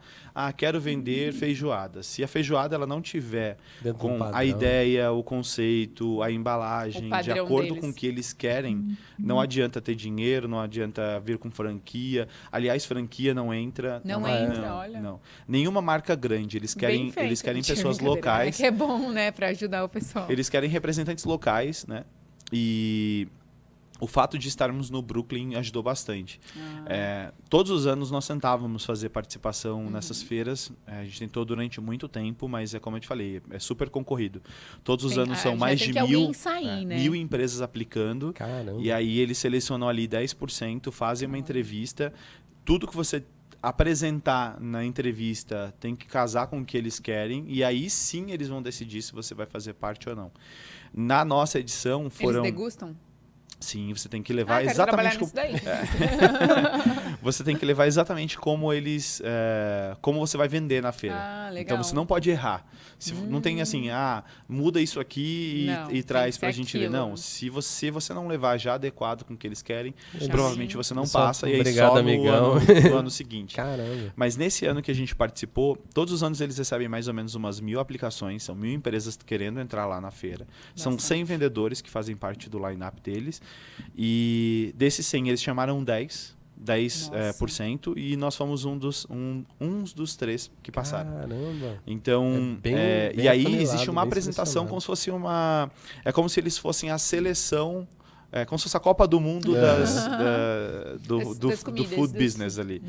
quero vender feijoada. Se a feijoada ela não tiver com a ideia, o conceito, a embalagem, de acordo com o que eles querem, não adianta ter dinheiro, não adianta vir com franquia. Aliás, franquia não entra. Não entra, olha. Não. Nenhuma marca grande. Eles querem pessoas locais. Que é bom, né, para ajudar o pessoal. Eles querem representantes locais, né? E o fato de estarmos no Brooklyn ajudou bastante. Todos os anos nós tentávamos fazer participação nessas feiras. A gente tentou durante muito tempo, mas como eu te falei, é super concorrido. Todos os anos são mais de 1.000 empresas aplicando. Caramba. E aí eles selecionam ali 10%, fazem uma entrevista. Tudo que você apresentar na entrevista tem que casar com o que eles querem. E aí sim eles vão decidir se você vai fazer parte ou não. Na nossa edição foram... Eles degustam? Sim, você tem que levar exatamente como... Você tem que levar exatamente como eles... como você vai vender na feira. Legal. Então você não pode errar. Não tem assim, muda isso aqui e traz pra gente ver. Não, se você não levar já adequado com o que eles querem, provavelmente você não passa e aí só no ano seguinte. Caramba. Mas nesse ano que a gente participou, todos os anos eles recebem mais ou menos umas 1.000 aplicações, são 1.000 empresas querendo entrar lá na feira. São 100 vendedores que fazem parte do line-up deles. E desses 100, eles chamaram 10%, e nós fomos uns dos 3 que passaram. Caramba. Então, bem e aí afunilado, existe uma bem apresentação como se fosse uma... É como se eles fossem a seleção... como se fosse a Copa do Mundo do food business ali.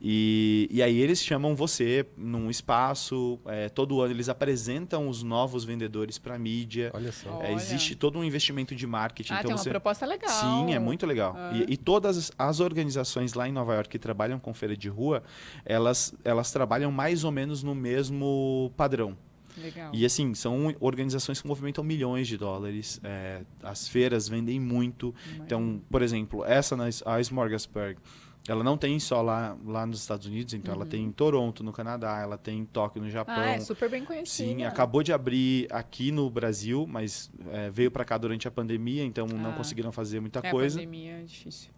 E aí eles chamam você num espaço, todo ano eles apresentam os novos vendedores para a mídia. Olha só. Existe todo um investimento de marketing. Então tem uma proposta legal. Sim, é muito legal. E todas as organizações lá em Nova York que trabalham com feira de rua, elas trabalham mais ou menos no mesmo padrão. Legal. E assim, são organizações que movimentam milhões de dólares. As feiras vendem muito. Então, por exemplo, a Smorgasburg, ela não tem só lá nos Estados Unidos, então ela tem em Toronto, no Canadá, ela tem em Tóquio, no Japão. É super bem conhecida. Sim, acabou de abrir aqui no Brasil, mas veio para cá durante a pandemia, então não conseguiram fazer muita coisa. A pandemia é difícil.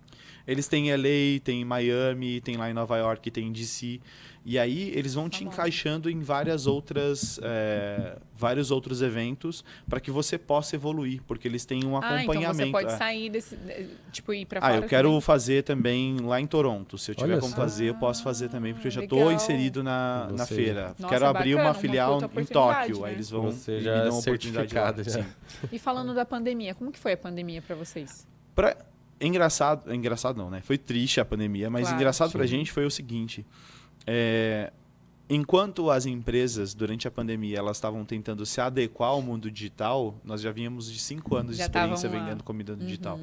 Eles têm em LA, tem em Miami, tem lá em Nova York, tem em DC. E aí eles vão te encaixando em vários outros eventos para que você possa evoluir, porque eles têm um acompanhamento. Então você pode sair desse, tipo, ir para fora. Eu quero também? fazer também lá em Toronto. Se eu tiver como fazer, eu posso fazer também, porque eu já estou inserido na feira. Nossa, quero abrir bacana, uma filial em Tóquio. Né? Aí eles vão Você me já dão é uma oportunidade lá. certificado já. E falando da pandemia, como que foi a pandemia para vocês? Engraçado não, né? Foi triste a pandemia, mas engraçado pra gente foi o seguinte. Enquanto as empresas, durante a pandemia, elas estavam tentando se adequar ao mundo digital, nós já vínhamos de 5 anos de experiência vendendo comida no digital.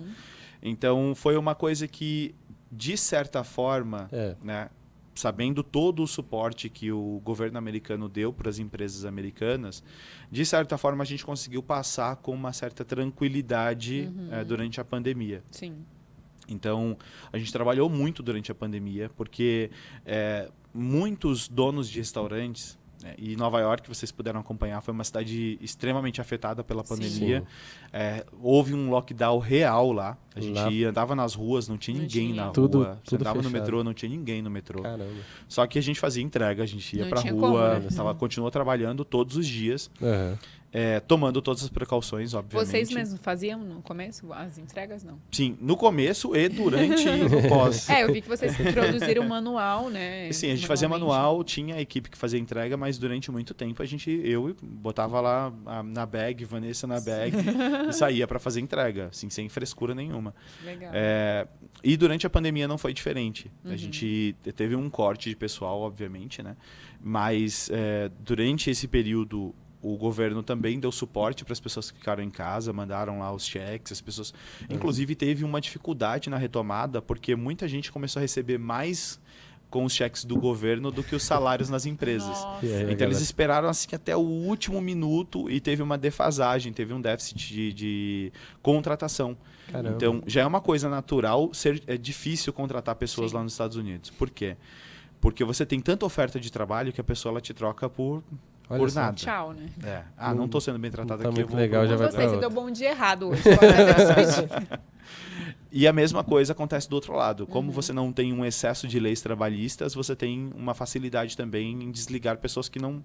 Então, foi uma coisa que, de certa forma, né, sabendo todo o suporte que o governo americano deu para as empresas americanas, de certa forma a gente conseguiu passar com uma certa tranquilidade durante a pandemia. Sim. Então, a gente trabalhou muito durante a pandemia, porque muitos donos de restaurantes, e Nova York, vocês puderam acompanhar, foi uma cidade extremamente afetada pela pandemia. Houve um lockdown real lá. A gente andava nas ruas, não tinha ninguém na rua. Você andava no metrô, não tinha ninguém no metrô. Caramba. Só que a gente fazia entrega, a gente ia pra rua, como, né? Continuou trabalhando todos os dias. Tomando todas as precauções, obviamente. Vocês mesmos faziam no começo as entregas, não? Sim, no começo e durante e no pós. Eu vi que vocês produziram manual, né? Sim, a gente fazia manual, tinha a equipe que fazia entrega, mas durante muito tempo eu botava lá na bag, Vanessa na bag, e saía para fazer entrega, assim, sem frescura nenhuma. Legal. E durante a pandemia não foi diferente. A gente teve um corte de pessoal, obviamente, né? Mas durante esse período o governo também deu suporte para as pessoas que ficaram em casa, mandaram lá os cheques, as pessoas... Inclusive, teve uma dificuldade na retomada, porque muita gente começou a receber mais com os cheques do governo do que os salários nas empresas. Nossa. E aí, Então, galera? eles esperaram assim até o último minuto e teve uma defasagem, teve um déficit de contratação. Caramba. Então, já é uma coisa natural, é difícil contratar pessoas Sim. lá nos Estados Unidos. Por quê? Porque você tem tanta oferta de trabalho que a pessoa ela te troca por Olha só. nada. Tchau, né? É. Ah, não estou sendo bem tratado tá aqui. muito legal, Por já vai você, pra você outra. deu bom dia errado hoje. Pode até substituir. E a mesma coisa acontece do outro lado. Como você não tem um excesso de leis trabalhistas, você tem uma facilidade também em desligar pessoas que não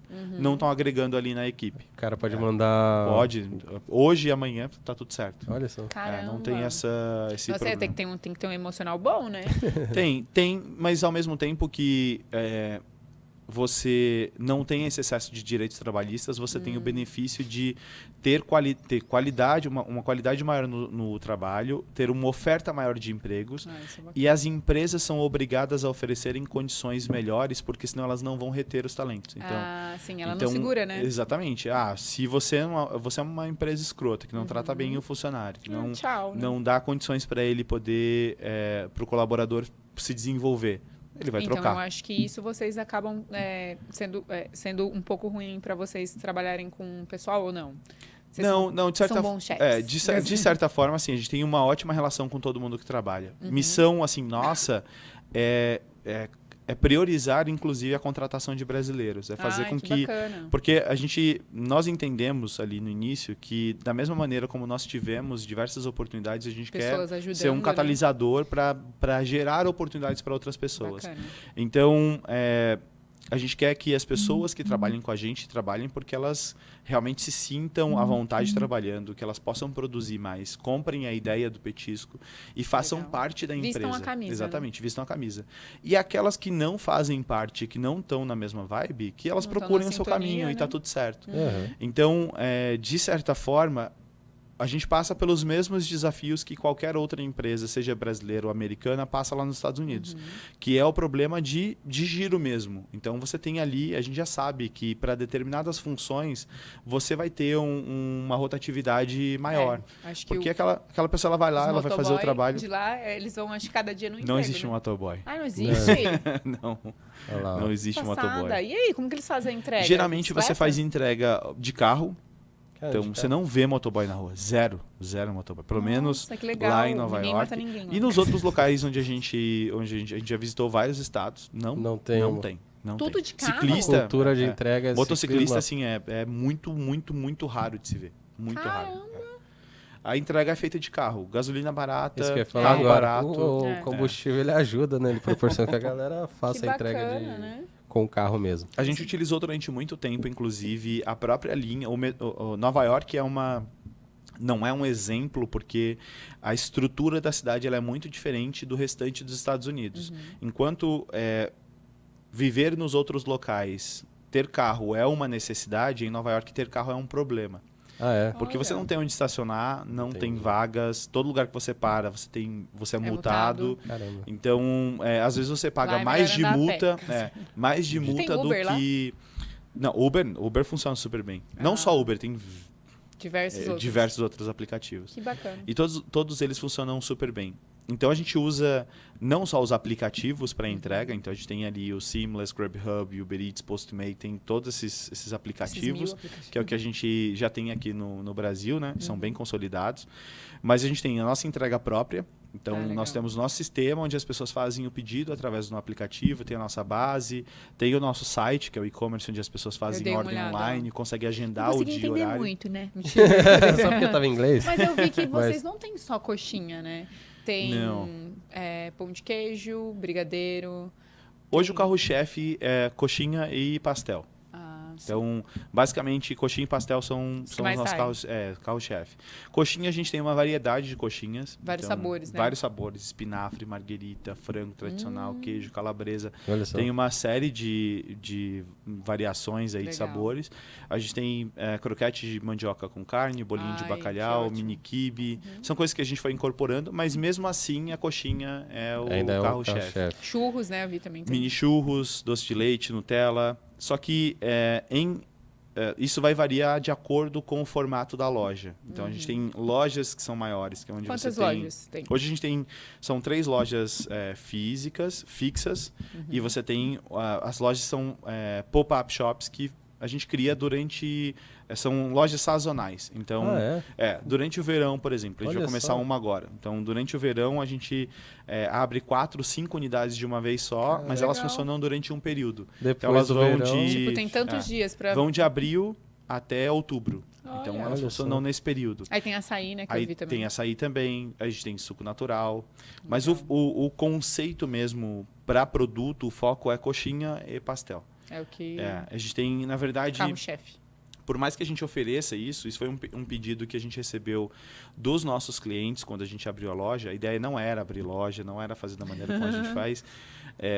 estão agregando ali na equipe. O cara pode mandar... Pode. Hoje e amanhã tá tudo certo. Olha só. Caramba. Não tem esse Nossa, problema. tem que ter um emocional bom, né? Tem, mas ao mesmo tempo que você não tem esse excesso de direitos trabalhistas, você tem o benefício de ter qualidade, uma qualidade maior no trabalho, ter uma oferta maior de empregos, Ah, isso é bacana. e as empresas são obrigadas a oferecerem condições melhores, porque senão elas não vão reter os talentos. Então, Sim, ela então, não segura, né? Exatamente. Se você é uma empresa escrota, que não trata bem o funcionário, que não, Tchau, né? não dá condições para ele poder, para o colaborador se desenvolver, ele vai Então, trocar. eu acho que isso vocês acabam sendo um pouco ruim para vocês trabalharem com o pessoal ou não? Vocês Não, de certa são bons chefes. de certa forma, assim, a gente tem uma ótima relação com todo mundo que trabalha. Missão, assim, nossa, é priorizar, inclusive, a contratação de brasileiros. É fazer com que... Bacana. Porque nós entendemos ali no início que, da mesma maneira como nós tivemos diversas oportunidades, a gente Pessoas quer ajudando, ser um né? catalisador para gerar oportunidades para outras pessoas. Bacana. Então, a gente quer que as pessoas que trabalhem com a gente trabalhem porque elas realmente se sintam à vontade trabalhando, que elas possam produzir mais, comprem a ideia do petisco e façam Legal. parte da Vistam empresa. a camisa, Exatamente, vistam a camisa. E aquelas que não fazem parte, que não estão na mesma vibe, que elas Não tão procurem na o seu sintonia, caminho e né? tá tudo certo. Aham. Então, de certa forma, a gente passa pelos mesmos desafios que qualquer outra empresa, seja brasileira ou americana, passa lá nos Estados Unidos, que é o problema de giro mesmo. Então, você tem ali, a gente já sabe que para determinadas funções, você vai ter uma rotatividade maior. Acho que Porque aquela pessoa ela vai lá, os ela vai fazer o motoboy trabalho. de lá, eles vão, acho que cada dia no emprego, Não existe né? um motoboy. Ah, não existe? Não, Olha lá, ó. não existe um motoboy. Passada. E aí, como que eles fazem a entrega? Geralmente você Bicicleta? faz entrega de carro. Cara, Então, de você não vê motoboy na rua. Zero motoboy. Pelo menos Nossa, que legal. lá em Nova Ninguém York. mata ninguém lá. E nos outros locais onde a gente já visitou vários estados, Não tem Não uma- tem. Não Tudo tem. de carro? Ciclista, cultura de entrega. motociclista, ciclismo. assim, é muito raro de se ver. Muito raro. Caramba. É. A entrega é feita de carro. Gasolina barata, Isso que eu ia falar carro agora. barato. O É. combustível ele ajuda, né? Ele proporciona que a galera faça Que a entrega bacana, né? com o carro mesmo. A gente utilizou durante muito tempo, inclusive, a própria linha. O Nova York não é um exemplo, porque a estrutura da cidade ela é muito diferente do restante dos Estados Unidos. Enquanto viver nos outros locais, ter carro é uma necessidade, em Nova York ter carro é um problema. Ah, é? Porque Olha. você não tem onde estacionar, não Entendi. tem vagas, todo lugar que você para, você é multado. Caramba. Então, às vezes você Lá paga é mais de melhor andar a multa, pé. mais de Tem multa do Uber lá? que... Não, Uber funciona super bem. Não só Uber, tem Diversos outros. diversos outros aplicativos. Que bacana. E todos eles funcionam super bem. Então a gente usa não só os aplicativos para entrega, então a gente tem ali o Seamless, Grubhub, Uber Eats, Postmate, tem todos esses aplicativos, que é o que a gente já tem aqui no Brasil, né? São bem consolidados. Mas a gente tem a nossa entrega própria. Então, legal. nós temos o nosso sistema onde as pessoas fazem o pedido através do aplicativo, tem a nossa base, tem o nosso site, que é o e-commerce, onde as pessoas fazem dei uma ordem olhada. online, conseguem agendar Não o consegui dia e entender horário. muito, né? Mentira. Só porque tava em inglês? Mas eu vi que Mas- vocês não têm só coxinha, né? Tem Não. pão de queijo, brigadeiro. Hoje o carro-chefe é coxinha e pastel. Então, basicamente, coxinha e pastel são os mais nossos sai. carro-chefe. Coxinha, a gente tem uma variedade de coxinhas. Vários Então, sabores, né? Vários sabores. Espinafre, marguerita, frango tradicional, queijo, calabresa. Olha só. Tem uma série de variações aí de Legal. sabores. A gente tem croquete de mandioca com carne, bolinho de Ai, bacalhau, que ótimo. mini quibe. São coisas que a gente foi incorporando, mas mesmo assim a coxinha é o Ainda é o carro-chefe. carro-chefe. Churros, né? Eu vi também. Tem. Mini churros, doce de leite, Nutella. Só que isso vai variar de acordo com o formato da loja. Então, a gente tem lojas que são maiores, que é onde Quantas você tem... lojas tem? Hoje a gente tem... São 3 lojas fixas, e você tem... as lojas são pop-up shops que a gente cria durante... são lojas sazonais. Então, durante o verão, por exemplo, a gente vai começar uma agora. Então, durante o verão, a gente abre 4, 5 unidades de uma vez só, mas elas funcionam durante um período. Depois então, elas do vão verão... Tipo, tem tantos dias para... Vão de abril até outubro. Então, elas olha funcionam só. nesse período. Aí tem açaí, né, que Aí eu vi também. tem açaí também, a gente tem suco natural. Mas o conceito mesmo para produto, o foco é coxinha e pastel. É o que... A gente tem, na verdade... Carro-chefe. Por mais que a gente ofereça isso foi um pedido que a gente recebeu dos nossos clientes quando a gente abriu a loja. A ideia não era abrir loja, não era fazer da maneira como a gente faz.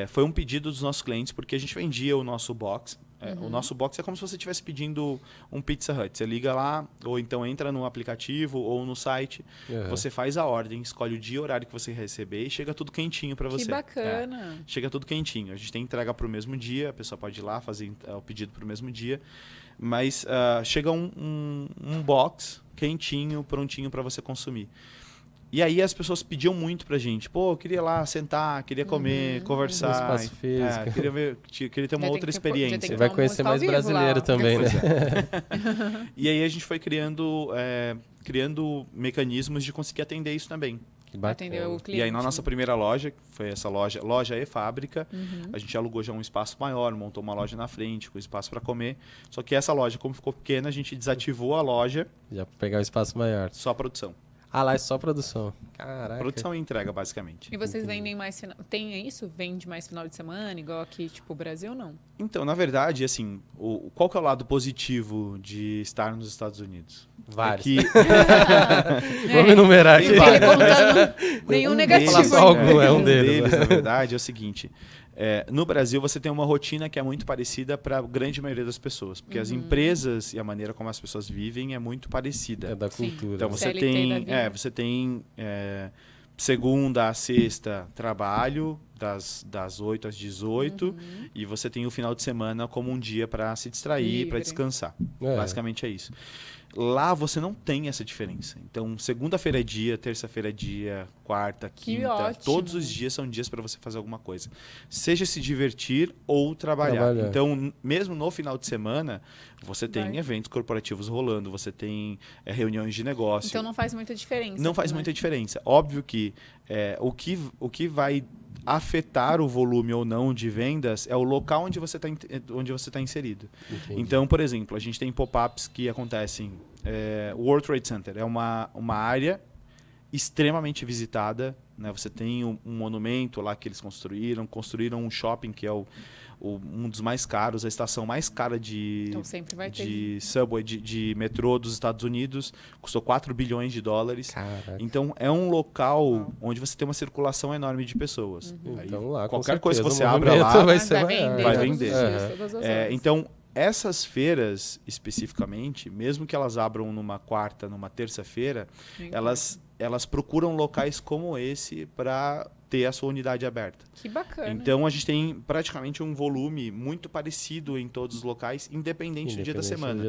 Foi um pedido dos nossos clientes porque a gente vendia o nosso box. O nosso box é como se você estivesse pedindo um Pizza Hut. Você liga lá, ou então entra no aplicativo ou no site. Você faz a ordem, escolhe o dia e horário que você receber e chega tudo quentinho para você. Que bacana. Chega tudo quentinho. A gente tem entrega para o mesmo dia, a pessoa pode ir lá fazer o pedido para o mesmo dia. Mas chega um box quentinho, prontinho para você consumir. E aí as pessoas pediam muito pra gente. Pô, eu queria lá sentar, queria comer, conversar. Espaço físico. Queria ter uma outra experiência. Você vai conhecer mais brasileiro também, né? E aí a gente foi criando mecanismos de conseguir atender isso também. Que bacana. Atendeu o cliente. E aí na nossa primeira loja, que foi essa loja e fábrica, a gente alugou já um espaço maior, montou uma loja na frente, com espaço para comer. Só que essa loja, como ficou pequena, a gente desativou a loja. Já pra pegar um espaço maior. Só produção. Ah, lá é só produção. Caraca. Produção e entrega, basicamente. E vocês vendem mais... Tem isso? Vende mais final de semana, igual aqui, tipo, o Brasil, não? Então, na verdade, assim, qual que é o lado positivo de estar nos Estados Unidos? Vários. É que... Vamos enumerar aqui. Não fica contando nenhum negativo. Falar só algum, é um deles. Na verdade, é o seguinte. No Brasil, você tem uma rotina que é muito parecida para a grande maioria das pessoas. Porque as empresas e a maneira como as pessoas vivem é muito parecida. É da cultura. Então, você CLT da vida. você tem segunda a sexta trabalho, das 8 às 18, e você tem o final de semana como um dia para se distrair, para descansar. Basicamente é isso. Lá você não tem essa diferença. Então, segunda-feira é dia, terça-feira é dia, quarta, quinta. ótimo. Todos os dias são dias para você fazer alguma coisa. Seja se divertir ou trabalhar. Então, mesmo no final de semana, você tem eventos corporativos rolando, você tem reuniões de negócio. Então não faz muita diferença. Não faz muita diferença. Óbvio que o que vai afetar o volume ou não de vendas é o local onde você está inserido. Entendi. Então, por exemplo, a gente tem pop-ups que acontecem. O World Trade Center é uma área extremamente visitada, né? Você tem um monumento lá que eles construíram um shopping que é um dos mais caros, a estação mais cara Então sempre vai ter. subway, de metrô dos Estados Unidos, custou 4 bilhões de dólares. Caraca. Então é um local onde você tem uma circulação enorme de pessoas. Aí, Então lá, com qualquer coisa que certeza, você o abra movimento lá, vai ser vender, maior. vai todos os vender. dias, todas as horas. então essas feiras especificamente, mesmo que elas abram numa quarta, numa terça-feira, elas procuram locais como esse para ter a sua unidade aberta. Que bacana. Então a gente tem praticamente um volume muito parecido em todos os locais, independente do dia da semana.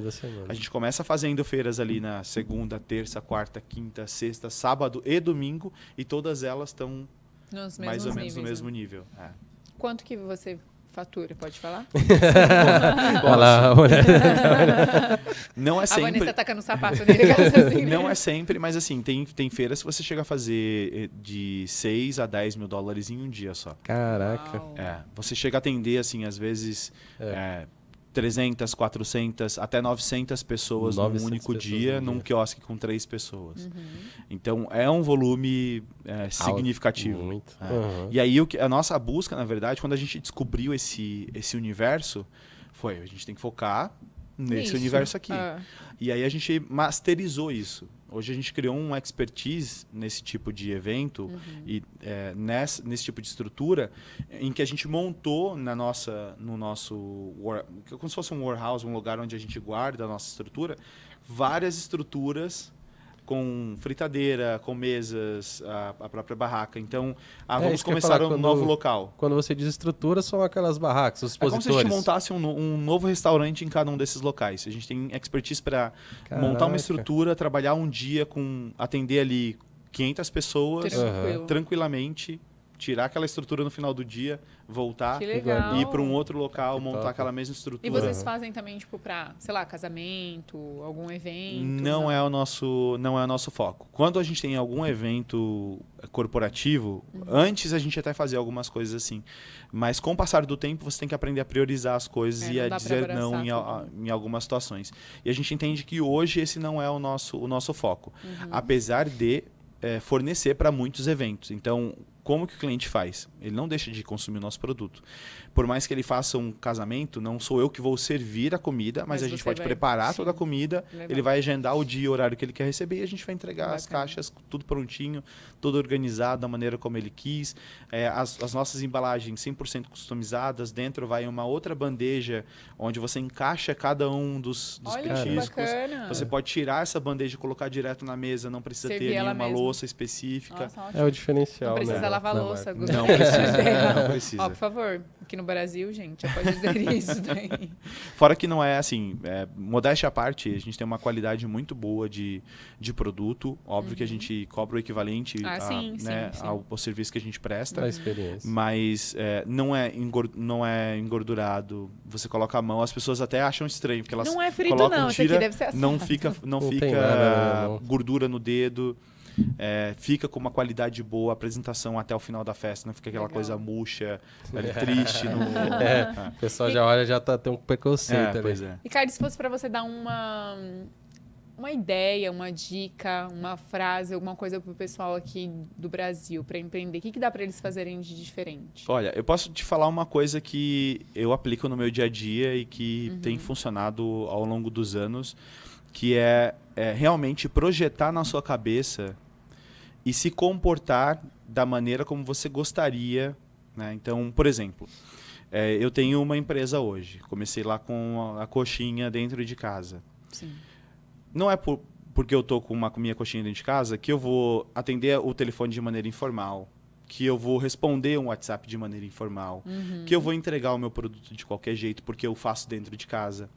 A gente começa fazendo feiras ali na segunda, terça, quarta, quinta, sexta, sábado e domingo, e todas elas estão mais ou menos no mesmo nível. Quanto que você fatura, pode falar? Olha lá, Não é A sempre. Vanessa taca no sapato dele. Assim, né? Não é sempre, mas assim, tem feiras que você chega a fazer de 6 a 10 mil dólares em um dia só. Caraca. Uau. Você chega a atender, assim, às vezes 300, 400, até 900 pessoas num 900 único pessoas dia, num num dia. quiosque com 3 pessoas. Então, é um volume significativo. Muito. E aí, a nossa busca, na verdade, quando a gente descobriu esse universo, a gente tem que focar nesse universo aqui. E aí a gente masterizou isso. Hoje a gente criou um expertise nesse tipo de evento e nesse tipo de estrutura em que a gente montou no nosso como se fosse um warehouse, um lugar onde a gente guarda a nossa estrutura, várias estruturas com fritadeira, com mesas, a própria barraca. Então, É vamos isso que eu ia começar falar, um novo local. Quando você diz estrutura, são aquelas barracas, os É como se a expositores. gente montasse um novo restaurante em cada um desses locais. A gente tem expertise para montar uma estrutura, trabalhar um dia atender ali 500 pessoas tranquilamente, tirar aquela estrutura no final do dia, voltar Que legal. e ir para um outro local, Que montar top. aquela mesma estrutura. E vocês fazem também, tipo, pra, sei lá, casamento, algum evento? Não é o nosso foco. Quando a gente tem algum evento corporativo, antes a gente até fazia algumas coisas assim. Mas com o passar do tempo, você tem que aprender a priorizar as coisas e a dizer não em algumas situações. E a gente entende que hoje esse não é o nosso foco. Apesar de fornecer para muitos eventos. Então, como que o cliente faz? Ele não deixa de consumir o nosso produto. Por mais que ele faça um casamento, não sou eu que vou servir a comida, mas a gente pode preparar toda a comida, ele vai agendar o dia e o horário que ele quer receber e a gente vai entregar as caixas, tudo prontinho, tudo organizado da maneira como ele quis. As nossas embalagens 100% customizadas, dentro vai uma outra bandeja onde você encaixa cada um dos petiscos. Você pode tirar essa bandeja e colocar direto na mesa, não precisa ter nenhuma louça específica. Nossa, é o diferencial, não precisa né? lavar louça. Não precisa, não precisa. Ó, por favor, aqui no Brasil, gente, já pode aderir isso daí. Fora que não é assim, modéstia à parte, a gente tem uma qualidade muito boa de produto. Óbvio que a gente cobra o equivalente ao serviço que a gente presta. A experiência. Mas não é engordurado. Você coloca a mão, as pessoas até acham estranho, porque elas não é frito, colocam, não. tira, Isso aqui deve ser assado. não fica gordura no dedo. Fica com uma qualidade boa, a apresentação até o final da festa, não fica aquela coisa murcha, triste. O pessoal já olha, já tem um preconceito ali. Pois é. E, cara, se fosse para você dar uma ideia, uma dica, uma frase, alguma coisa pro pessoal aqui do Brasil para empreender, o que dá para eles fazerem de diferente? Olha, eu posso te falar uma coisa que eu aplico no meu dia a dia e que tem funcionado ao longo dos anos, que é realmente projetar na sua cabeça e se comportar da maneira como você gostaria, né? Então, por exemplo, eu tenho uma empresa hoje. Comecei lá com a coxinha dentro de casa. Sim. Não é porque eu estou com uma minha coxinha dentro de casa que eu vou atender o telefone de maneira informal, que eu vou responder um WhatsApp de maneira informal, que eu vou entregar o meu produto de qualquer jeito porque eu faço dentro de casa.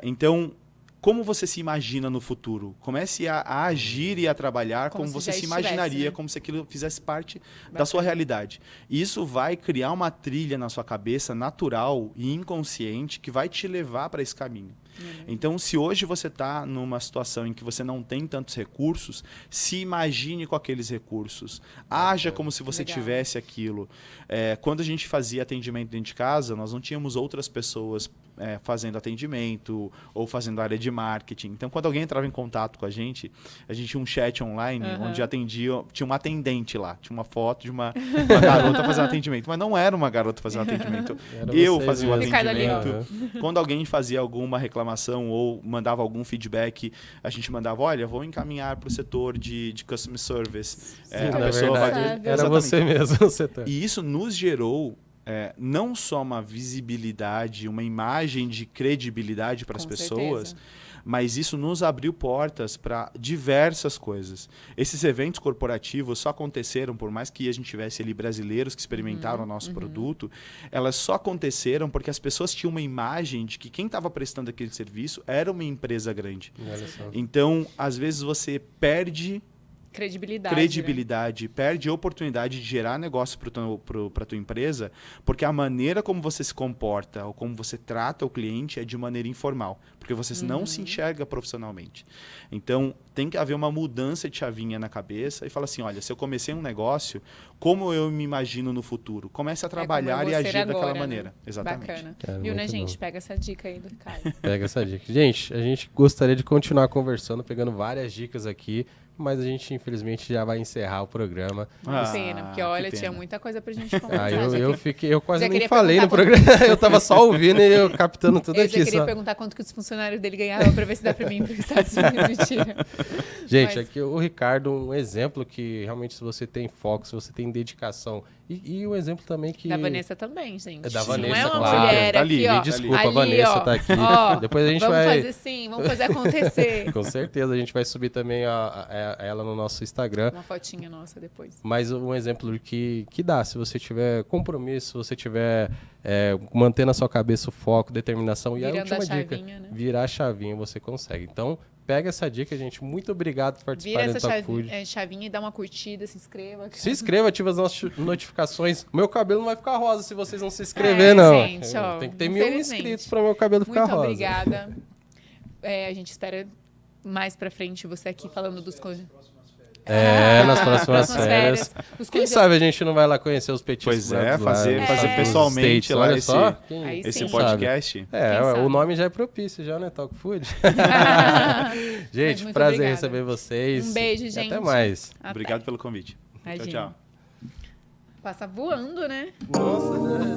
Então, como você se imagina no futuro? Comece a agir e a trabalhar como você se imaginaria, né? Como se aquilo fizesse parte da sua realidade. E isso vai criar uma trilha na sua cabeça natural e inconsciente que vai te levar para esse caminho. Então, se hoje você está numa situação em que você não tem tantos recursos, se imagine com aqueles recursos. Haja como se você tivesse aquilo. Quando a gente fazia atendimento dentro de casa, nós não tínhamos outras pessoas fazendo atendimento ou fazendo área de marketing. Então, quando alguém entrava em contato com a gente tinha um chat online onde tinha uma atendente lá, tinha uma foto de uma garota fazendo atendimento, mas não era uma garota fazendo atendimento. Eu fazia o atendimento. Quando alguém fazia alguma reclamação ou mandava algum feedback, a gente mandava, olha, vou encaminhar para o setor de customer service. Sim, na verdade, era você mesmo o setor. E isso nos gerou não só uma visibilidade, uma imagem de credibilidade para as pessoas, mas isso nos abriu portas para diversas coisas. Esses eventos corporativos só aconteceram, por mais que a gente tivesse ali brasileiros que experimentaram o nosso produto, elas só aconteceram porque as pessoas tinham uma imagem de que quem estava prestando aquele serviço era uma empresa grande. Então, às vezes você perde credibilidade, né? Perde a oportunidade de gerar negócio para a tua empresa, porque a maneira como você se comporta ou como você trata o cliente é de maneira informal, porque você não se enxerga profissionalmente. Então, tem que haver uma mudança de chavinha na cabeça e falar assim, olha, se eu comecei um negócio, como eu me imagino no futuro? Comece a trabalhar e agir daquela maneira. Exatamente. Bacana. Viu, né, gente? Pega essa dica aí do Caio. Pega essa dica. Gente, a gente gostaria de continuar conversando, pegando várias dicas aqui, mas a gente infelizmente já vai encerrar o programa. Que pena, porque olha, que tinha pena. muita coisa pra gente conversar. Eu quase Já nem queria falei no perguntar programa, eu tava só ouvindo e eu captando tudo Eu aqui. já queria Só. perguntar quanto que os funcionários dele ganhavam pra ver se dá pra mim ir para os Estados Unidos. Mentira. Gente, Mas- aqui o Ricardo, um exemplo que realmente se você tem foco, se você tem dedicação, e um exemplo também que... Da Vanessa também, gente. É da Não Vanessa, é uma claro. mulher Tá ali, aqui, me ó. Me desculpa, ali, a Vanessa ó. tá aqui. Ó, Depois a gente vamos vai... fazer sim, vamos fazer acontecer. Com certeza, a gente vai subir também ela no nosso Instagram. Uma fotinha nossa depois. Mas um exemplo que dá, se você tiver compromisso, se você tiver mantendo a sua cabeça o foco, determinação. E a Virando última a dica, chavinha, né? virar a chavinha, você consegue. Então, pega essa dica, gente. Muito obrigado por Vira participarem do essa Talk Food. chavinha e dá uma curtida, se inscreva. Se inscreva, ativa as nossas notificações. Meu cabelo não vai ficar rosa se vocês não se inscrever, não. Gente, ó, Tem que ter 1000 infelizmente. inscritos para meu cabelo ficar Muito rosa. obrigada. A gente espera mais pra frente você aqui falando dos coisas. Nas próximas férias. Quem sabe a gente não vai lá conhecer os petiscos. Pois é, brancos lá, fazer nos pessoalmente States, lá olha esse- só. Aí Esse sim. podcast. Quem sabe? O nome já é propício, já, né? Talk Food. Mas Gente, muito prazer obrigada. receber vocês. Um beijo, E gente. até mais. Até. Obrigado pelo convite. Imagina. Tchau, tchau. Passa voando, né? Nossa, né?